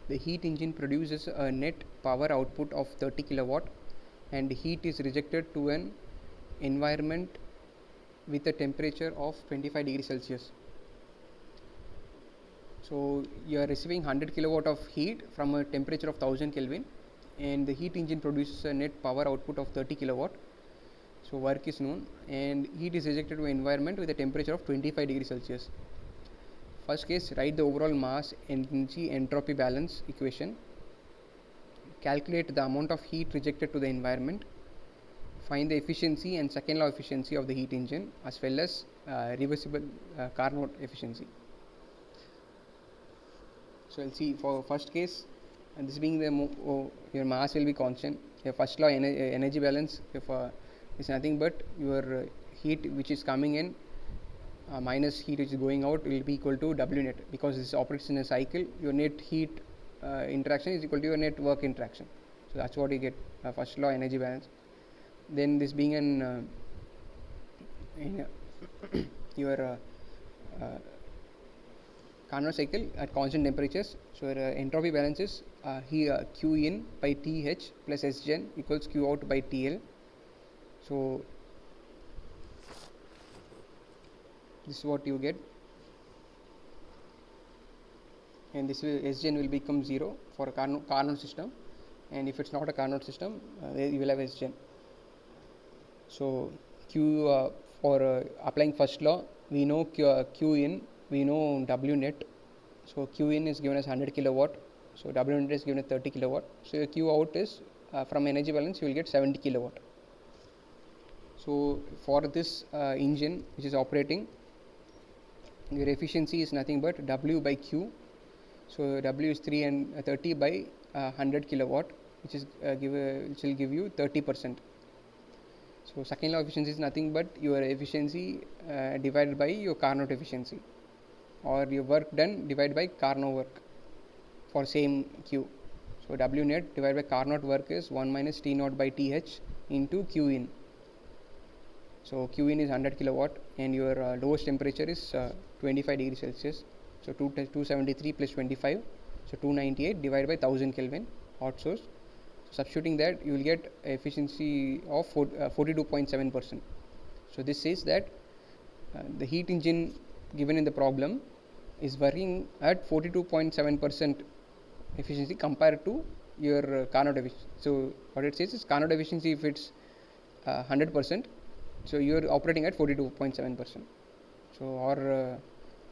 Speaker 1: The heat engine produces a net power output of 30 kilowatt and heat is rejected to an environment with a temperature of 25 degrees Celsius. So you are receiving 100 kilowatt of heat from a temperature of 1000 Kelvin and the heat engine produces a net power output of 30 kilowatt. So work is known and heat is rejected to an environment with a temperature of 25 degrees Celsius. First case, write the overall mass energy entropy balance equation. Calculate the amount of heat rejected to the environment. Find the efficiency and second law efficiency of the heat engine as well as reversible Carnot efficiency. So we'll see for first case, and this being the your mass will be constant. Your first law energy balance is nothing but your heat which is coming in minus heat which is going out will be equal to W net, because this operates in a cycle. Your net heat interaction is equal to your net work interaction. So that's what you get, first law energy balance. Then this being an your Carnot cycle at constant temperatures. So entropy balance is here Q in by TH plus S gen equals Q out by TL. So this is what you get, and this will S gen will become 0 for a Carnot system, and if it's not a Carnot system, you will have S gen. So Q for applying first law, we know Q in, we know W net. So Q in is given as 100 kilowatt, so W net is given as 30 kilowatt. So your Q out is from energy balance you will get 70 kilowatt. So for this engine which is operating, your efficiency is nothing but W by Q. So W is 3 and 30 by 100 kilowatt, which will give you 30%. So second law of efficiency is nothing but your efficiency divided by your Carnot efficiency, or your work done divided by Carnot work for same Q. So W net divided by Carnot work is 1 minus T naught by TH into Q in. So Q in is 100 kilowatt and your lowest temperature is 25 degrees Celsius. So 273 plus 25, so 298 divided by 1000 Kelvin hot source. So substituting that, you will get efficiency of 42.7%. So this says that the heat engine given in the problem is working at 42.7% efficiency compared to your Carnot efficiency. So what it says is Carnot efficiency, if it's 100%, so you are operating at 42.7%. So, or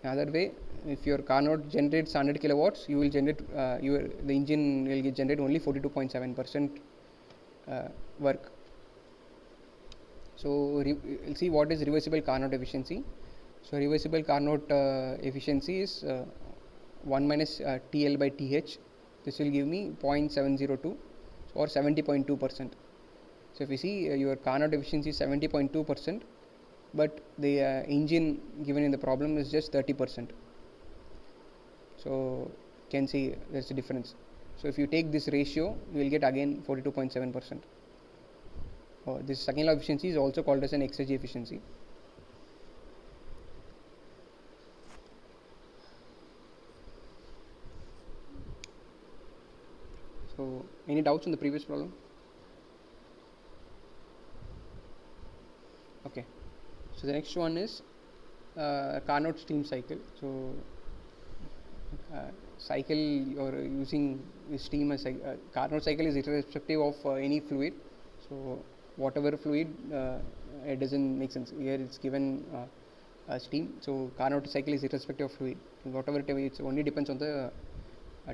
Speaker 1: another way, if your Carnot generates 100 kilowatts, you will generate the engine will generate only 42.7% work. So we'll see what is reversible Carnot efficiency. So reversible Carnot efficiency is 1 minus TL by TH. This will give me 0.702 or 70.2%. So if you see your Carnot efficiency is 70.2%, but the engine given in the problem is just 30%. So you can see there's a difference. So if you take this ratio, you will get again 42.7%. This second law of efficiency is also called as an exergy efficiency. So any doubts on the previous problem? Okay. So the next one is Carnot steam cycle. So cycle you're using steam as Carnot cycle is irrespective of any fluid. So whatever fluid, it doesn't make sense. Here it's given steam. So Carnot cycle is irrespective of fluid. Whatever it only depends on the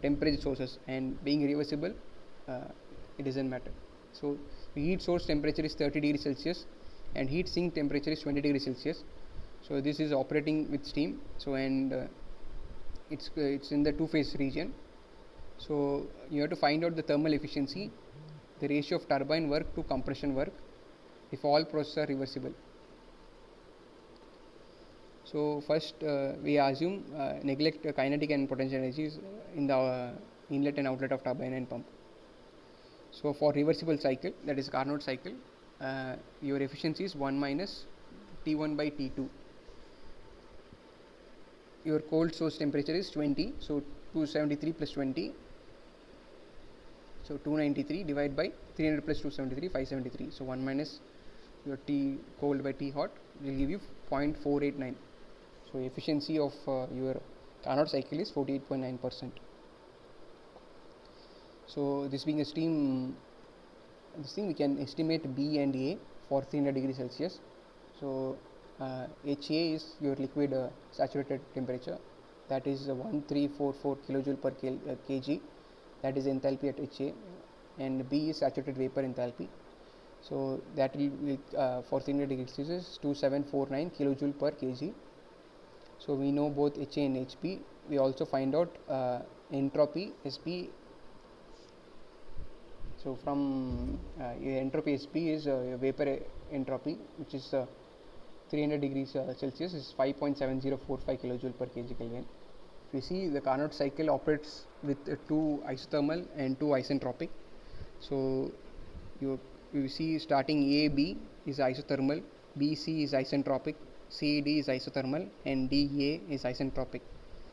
Speaker 1: temperature sources, and being reversible, it doesn't matter. So heat source temperature is 30 degrees Celsius and heat sink temperature is 20 degrees Celsius. So this is operating with steam. So and it's in the two-phase region. So you have to find out the thermal efficiency, the ratio of turbine work to compression work, if all processes are reversible. So first we assume neglect kinetic and potential energies in the inlet and outlet of turbine and pump. So for reversible cycle, that is Carnot cycle, your efficiency is 1 minus T1 by T2. Your cold source temperature is 20, so 273 plus 20, so 293 divided by 300 plus 273, 573. So 1 minus your T cold by T hot will give you 0.489. So efficiency of your Carnot cycle is 48.9%. So this being a steam, this thing we can estimate B and A for 300 degrees Celsius. So HA is your liquid saturated temperature, that is 1344 kilojoule per kg, that is enthalpy at HA, and B is saturated vapor enthalpy. So that will for 300 degrees Celsius 2749 kilojoule per kg. So we know both HA and HB. We also find out entropy SB. So from entropy SB is vapor entropy, which is 300 degrees Celsius is 5.7045 kilojoule per kg Kelvin. If you see, the Carnot cycle operates with 2 isothermal and 2 isentropic. So you see starting AB is isothermal, BC is isentropic, CD is isothermal, and DA is isentropic.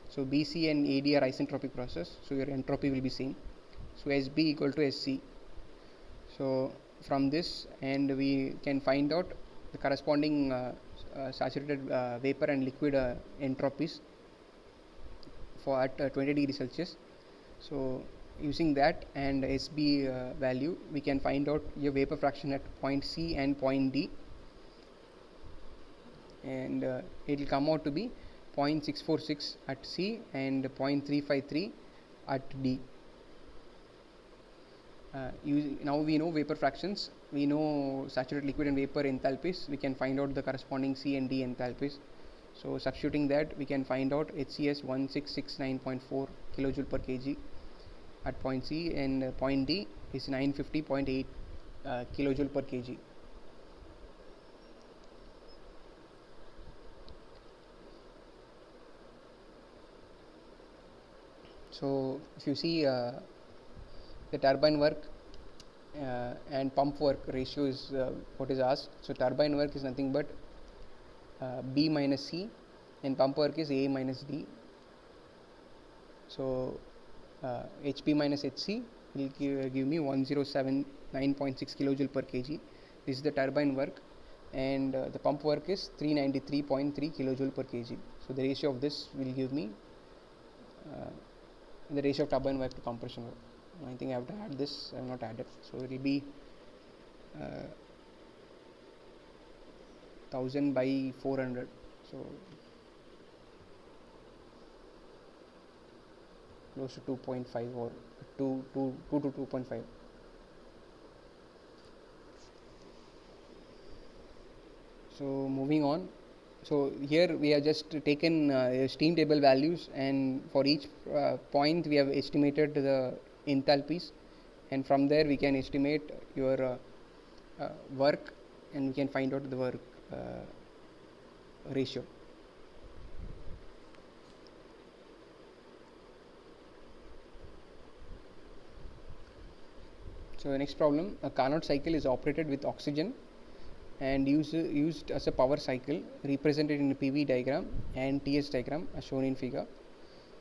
Speaker 1: So BC and AD are isentropic process, so your entropy will be same. So SB equal to SC. So from this, and we can find out the corresponding saturated vapor and liquid entropies for at 20 degrees Celsius. So using that and SB value, we can find out your vapor fraction at point C and point D, and it will come out to be 0.646 at C and 0.353 at D. Now we know vapor fractions, we know saturated liquid and vapor enthalpies, we can find out the corresponding C and D enthalpies. So substituting that, we can find out HCS 1669.4 kilojoule per kg at point C, and point D is 950.8 kilojoule per kg. So if you see the turbine work and pump work ratio is what is asked. So turbine work is nothing but B minus C, and pump work is A minus D. So HP minus HC will give me 1079.6 kilojoule per kg. This is the turbine work, and the pump work is 393.3 kilojoule per kg. So the ratio of this will give me the ratio of turbine work to compression work. I think I have to add this. I have not added, so it will be 1000 by 400. So close to 2.5 or 2 to 2.5. So moving on. So here we have just taken steam table values, and for each point we have estimated the enthalpies, and from there we can estimate your work, and we can find out the work ratio. So the next problem, a Carnot cycle is operated with oxygen and used as a power cycle, represented in a PV diagram and TS diagram as shown in figure.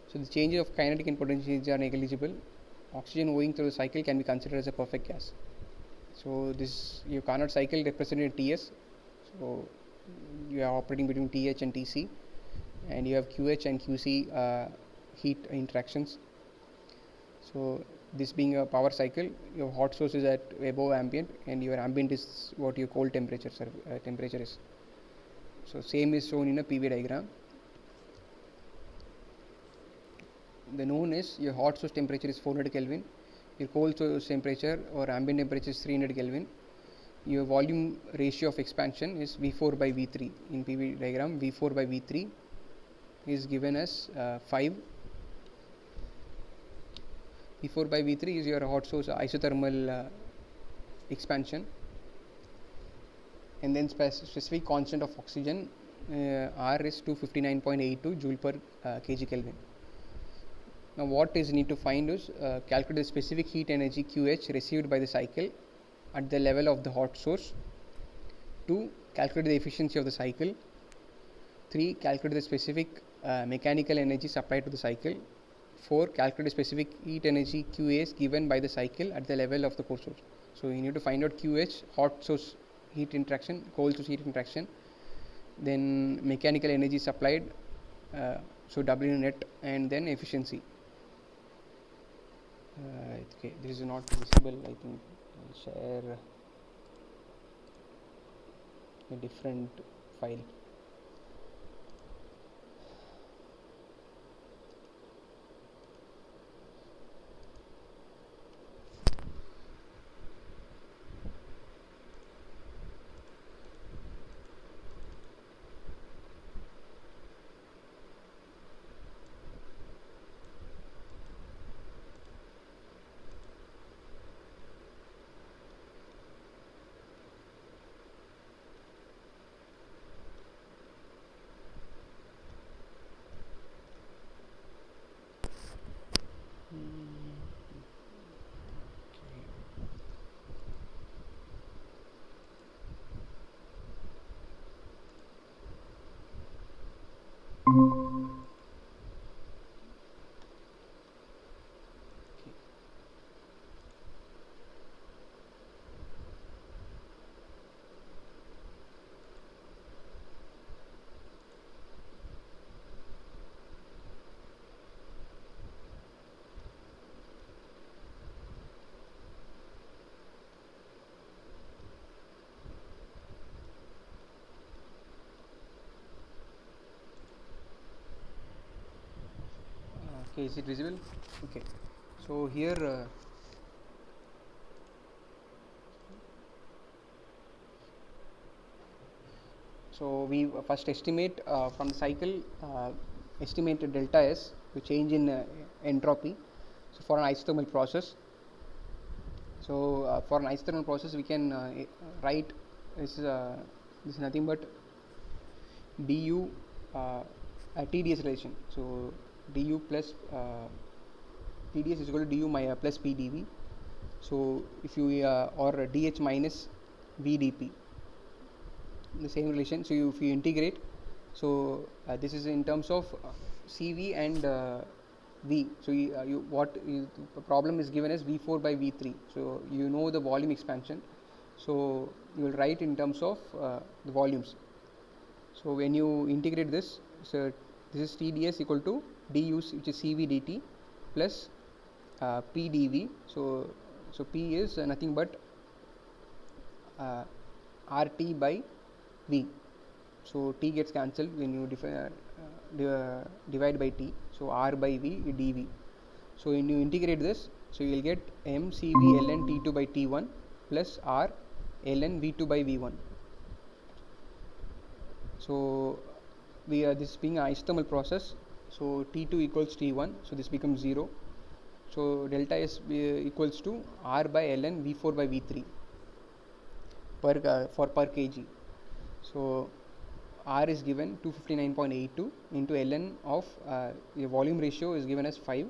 Speaker 1: So the changes of kinetic and potential changes are negligible. Oxygen moving through the cycle can be considered as a perfect gas. So this your Carnot cycle represented in TS. So you are operating between TH and TC, and you have QH and QC heat interactions. So this being a power cycle, your hot source is at above ambient, and your ambient is what your cold temperature is. So same is shown in a PV diagram. The known is your hot source temperature is 400 Kelvin, your cold source temperature or ambient temperature is 300 Kelvin. Your volume ratio of expansion is V4 by V3. In PV diagram, V4 by V3 is given as 5. V4 by V3 is your hot source isothermal expansion, and then specific constant of oxygen R is 259.82 joule per kg Kelvin. Now what is need to find is calculate the specific heat energy QH received by the cycle at the level of the hot source. 2. Calculate the efficiency of the cycle. 3. Calculate the specific mechanical energy supplied to the cycle. 4. Calculate the specific heat energy QAs given by the cycle at the level of the core source. So you need to find out QH, hot source heat interaction, cold source heat interaction, then mechanical energy supplied, so W net, and then efficiency. Okay, this is not visible. I think I'll share a different file. Okay, is it visible? Okay, so here so we first estimate from the cycle, estimate delta S, the change in entropy. So for an isothermal process, for an isothermal process, we can write this is nothing but du TdS relation. So du plus TdS is equal to du plus PdV. So if you or dH minus VdP, the same relation. So if you integrate, so this is in terms of CV and V. So the problem is given as V4 by V3. So you know the volume expansion. So you will write in terms of the volumes. So when you integrate this, so this is TdS equal to du, which is CV dt, plus PdV. So P is nothing but RT by V. So T gets cancelled when you divide by T. So R by V dV. So when you integrate this, so you will get mCV ln T2 by T1 plus R ln V2 by V1. So this being an isothermal process, so T2 equals T1, so this becomes 0. So delta S equals to R by ln V4 by V3 per kg. So R is given 259.82 into ln of the volume ratio is given as 5.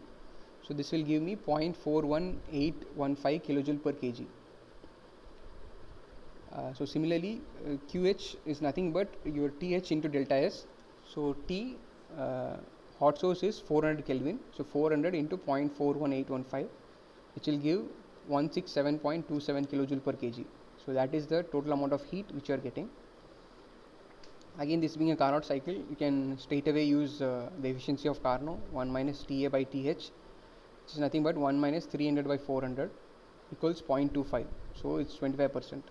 Speaker 1: So this will give me 0.41815 kilojoule per kg. So similarly, QH is nothing but your TH into delta S. So T hot source is 400 Kelvin. So 400 into 0.41815, which will give 167.27 kilojoule per kg. So that is the total amount of heat which you are getting. Again, this being a Carnot cycle, you can straight away use the efficiency of Carnot, 1 minus TA by TH, which is nothing but 1 minus 300 by 400 equals 0.25. So it's 25%.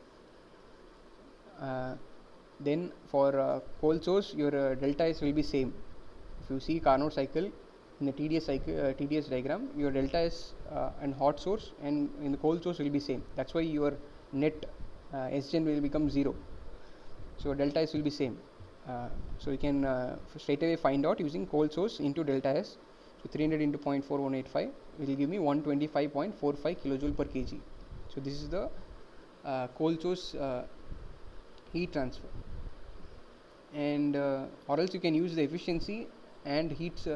Speaker 1: Then for coal source, your delta S will be same. If you see Carnot cycle in the TDS diagram, your delta S and hot source and in the coal source will be same. That's why your net Sgen will become 0. So delta S will be same. So you can straight away find out using coal source into delta S. So 300 into 0.4185 will give me 125.45 kilojoule per kg. So this is the coal source heat transfer. And or else you can use the efficiency and heat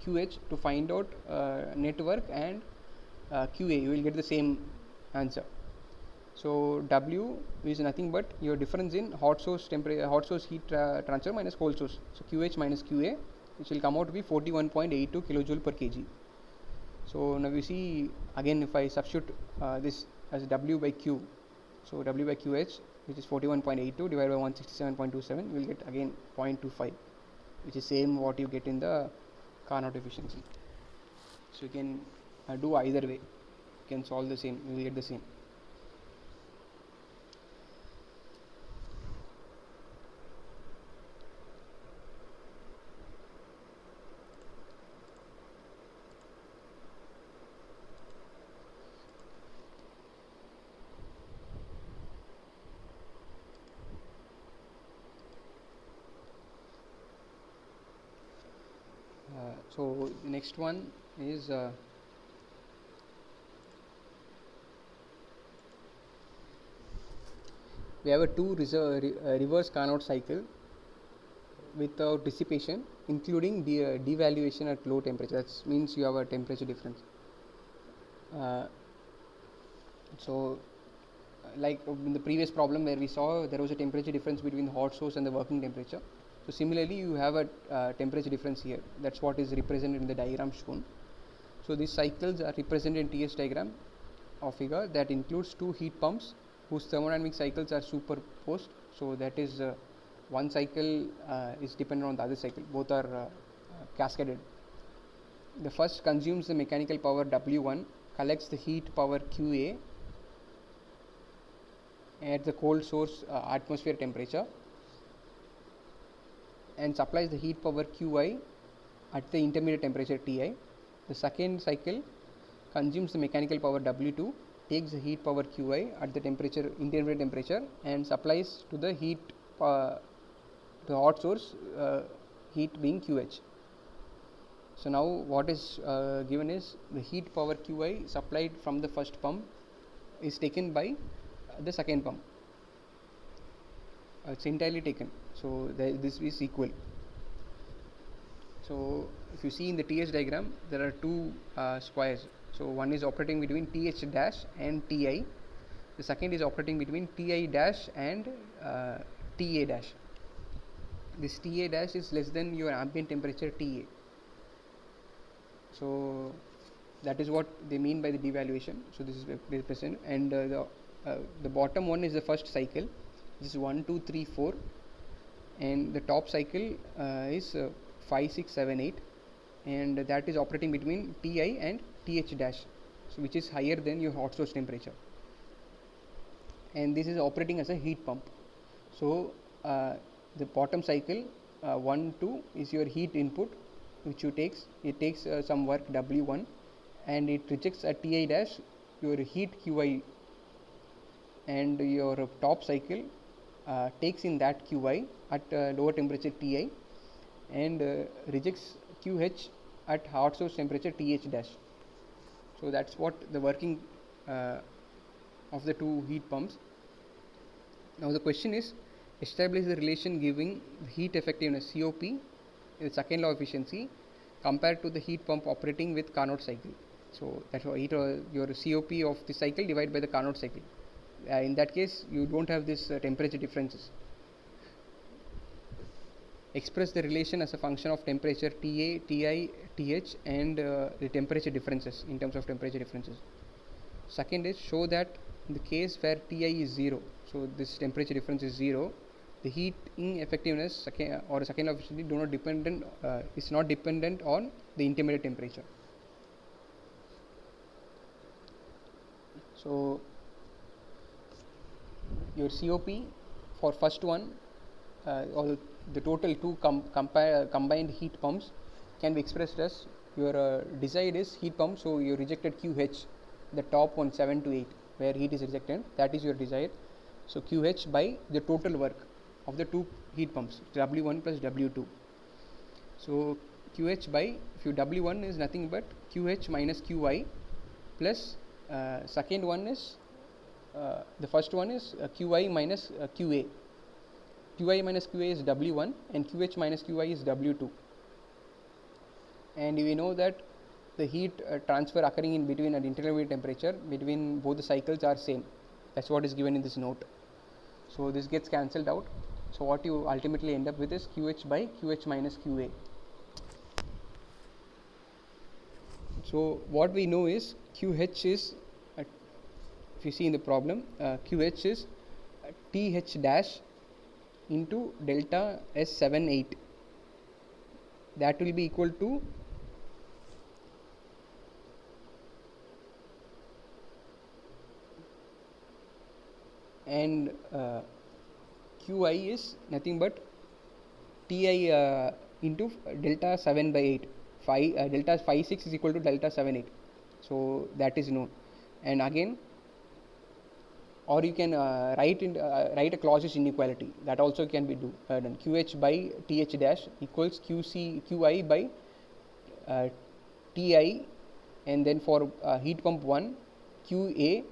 Speaker 1: QH to find out network and QA. You will get the same answer. So W is nothing but your difference in hot source temperature, hot source heat transfer minus cold source. So QH minus QA, which will come out to be 41.82 kilojoule per kg. So now we see again, if I substitute this as W by Q, so W by QH, which is 41.82 divided by 167.27, you will get again 0.25, which is same what you get in the Carnot efficiency. So you can do either way. You can solve the same. You will get the same. So the next one is we have a reverse Carnot cycle without dissipation, including the devaluation at low temperature. That means you have a temperature difference. Like in the previous problem where we saw there was a temperature difference between the hot source and the working temperature. So similarly, you have a temperature difference here. That's what is represented in the diagram shown. So these cycles are represented in TS diagram of figure that includes two heat pumps whose thermodynamic cycles are superposed. So that is one cycle is dependent on the other cycle. Both are cascaded. The first consumes the mechanical power W1, collects the heat power QA at the cold source atmosphere temperature, and supplies the heat power Qi at the intermediate temperature Ti. The second cycle consumes the mechanical power W2, takes the heat power Qi at the intermediate temperature, and supplies to the heat the hot source heat being QH. So now what is given is the heat power Qi supplied from the first pump is taken by the second pump. It's entirely taken, so this is equal. So if you see in the TH diagram, there are two squares. So one is operating between TH dash and TI. The second is operating between TI dash and TA dash. This TA dash is less than your ambient temperature TA. So that is what they mean by the devaluation. So this is represent, and the bottom one is the first cycle. This is 1, 2, 3, 4, and the top cycle is 5, 6, 7, 8, and that is operating between Ti and Th dash, so which is higher than your hot source temperature, and this is operating as a heat pump. So the bottom cycle 1, 2 is your heat input, which it takes some work W1, and it rejects at Ti dash your heat Qi, and your top cycle takes in that Qi at lower temperature Ti and rejects QH at hot source temperature Th dash. So that's what the working of the two heat pumps. Now the question is, establish the relation giving heat effectiveness COP, the second law efficiency, compared to the heat pump operating with Carnot cycle. So that's why your COP of the cycle divided by the Carnot cycle. In that case, you don't have this temperature differences. Express the relation as a function of temperature TA, Ti, Th, and the temperature differences in terms of temperature differences. Second is, show that in the case where Ti is 0, so this temperature difference is 0, the heating effectiveness or second law efficiency is not dependent on the intermediate temperature. So your COP for first one or the total two combined heat pumps can be expressed as your desired is heat pump, so you rejected QH, the top one 7 to 8 where heat is rejected, that is your desired. So QH by the total work of the two heat pumps, W1 plus W2. So QH by, if you W1 is nothing but QH minus QI plus second one is the first one is QI minus QA. QI minus QA is W1 and QH minus QI is W2. And we know that the heat transfer occurring in between at intermediate temperature between both the cycles are same. That's what is given in this note. So this gets cancelled out. So what you ultimately end up with is QH by QH minus QA. So what we know is QH is, if you see in the problem, QH is TH dash into delta S78. That will be equal to and QI is nothing but Ti into delta 7 by 8. Delta 5.6 is equal to delta 7.8. So that is known. And again, or you can write a Clausius inequality, that also can be done. QH by Th dash equals QI by Ti, and then for heat pump 1, QA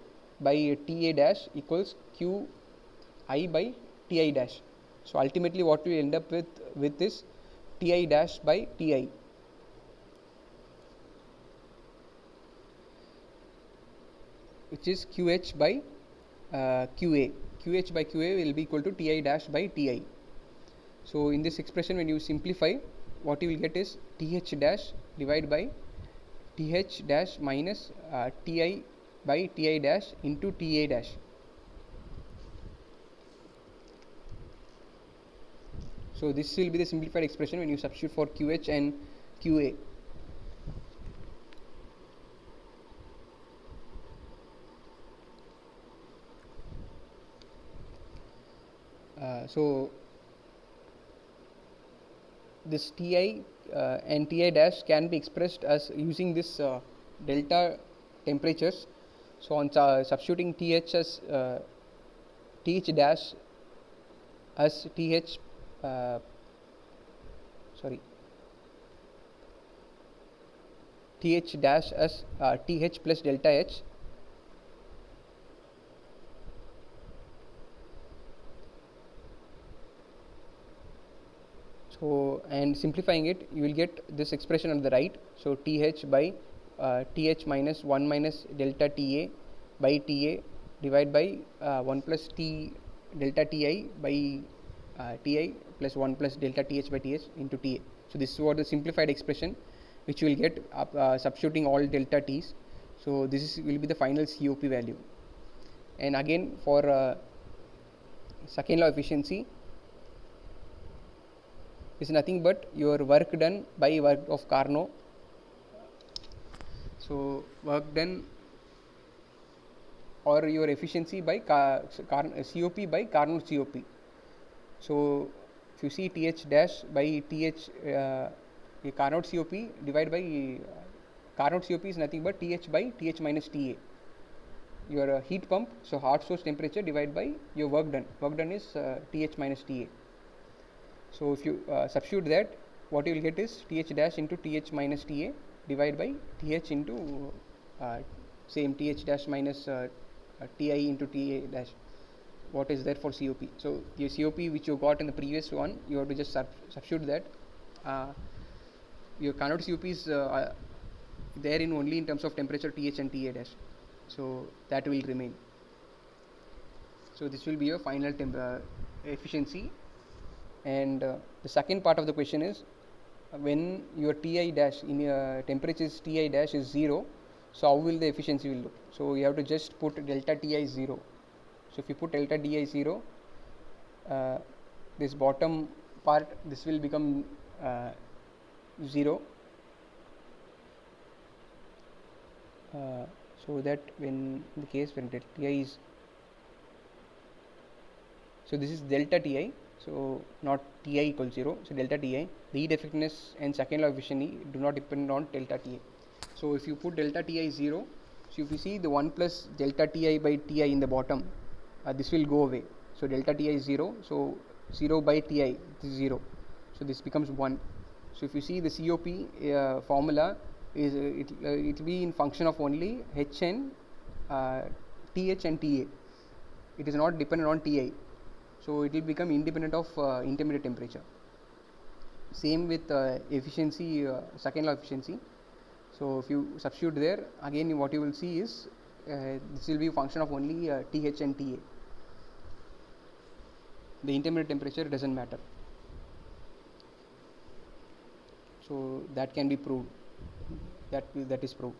Speaker 1: by Ta dash equals QI by Ti dash. So ultimately what we end up with this Ti dash by Ti, which is QH by QA. QH by QA will be equal to Ti dash by Ti. So in this expression, when you simplify, what you will get is Th dash divided by Th dash minus Ti by Ti dash into Ta dash. So this will be the simplified expression when you substitute for QH and QA. So this Ti and Ti dash can be expressed as using this delta temperatures. So on substituting Th as Th dash as Th Th dash as Th plus delta H. So, and simplifying it, you will get this expression on the right. So, Th by Th minus 1 minus delta Ta by Ta divided by 1 plus T delta Ti by Ti plus 1 plus delta Th by Th into Ta. So, this is what the simplified expression which you will get substituting all delta T's. So, this will be the final COP value. And again for second law efficiency is nothing but your work done by work of Carnot. So, work done or your efficiency by COP by Carnot COP. So, if you see Th dash by Th Carnot COP divided by Carnot COP is nothing but Th by Th minus Ta. Your heat pump, so hot source temperature divided by your work done. Work done is Th minus Ta. So, if you substitute that, what you will get is Th dash into Th minus Ta divided by Th into same Th dash minus Ti into Ta dash. What is there for COP? So, your COP which you got in the previous one, you have to just substitute that. Your Carnot COP is there in only in terms of temperature Th and Ta dash. So, that will remain. So, this will be your final efficiency. And the second part of the question is when your Ti dash in your temperatures Ti dash is 0, so how will the efficiency will look? So, you have to just put delta Ti 0. So, if you put delta Ti 0, this bottom part, this will become 0. So that when in the case when delta Ti is, so this is delta Ti, so not Ti equals 0, so delta Ti, the heat effectiveness and second law efficiency do not depend on delta Ti. So if you put delta Ti 0, so if you see the 1 plus delta Ti by Ti in the bottom, this will go away. So delta Ti is 0, so 0 by Ti, this is 0, so this becomes 1. So if you see the COP formula is it will be in function of only H and Th and Ta. It is not dependent on Ti, so it will become independent of intermediate temperature. Same with efficiency, second law efficiency. So if you substitute there, again what you will see is this will be function of only Th and Ta. The intermediate temperature doesn't matter. So that can be proved. That is proved.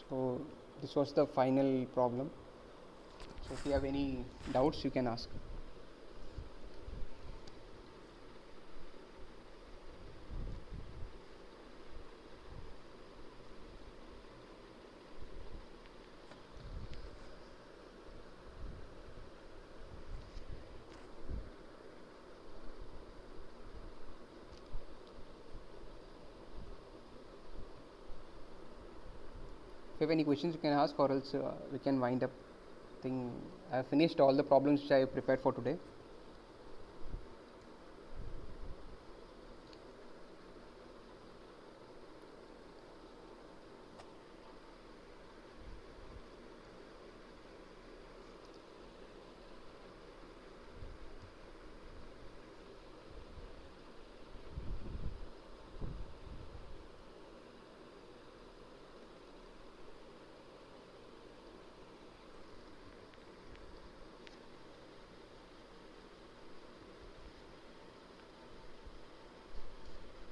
Speaker 1: So this was the final problem. So if you have any doubts, you can ask. If you have any questions, you can ask, or else we can wind up. I have finished all the problems which I have prepared for today.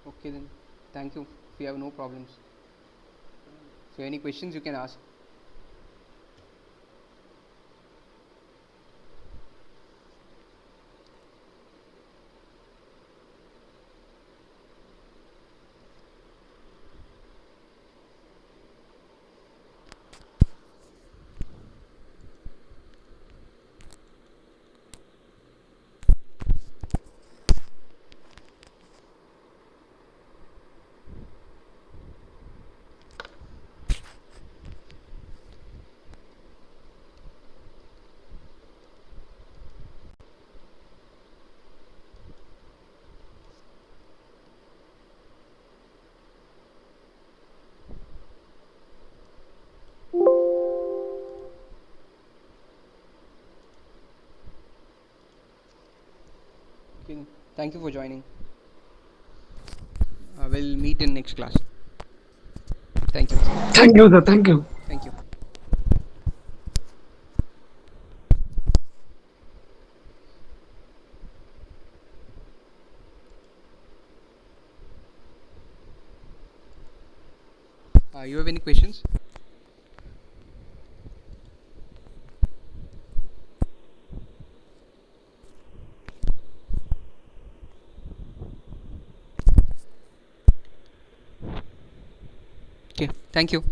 Speaker 1: Okay then, thank you. If you have no problems, if you have any questions, you can ask. Thank you for joining. We'll meet in next class. Thank you.
Speaker 2: Thank you, sir. Thank you.
Speaker 1: Thank you. You have any questions? Okay. Thank you.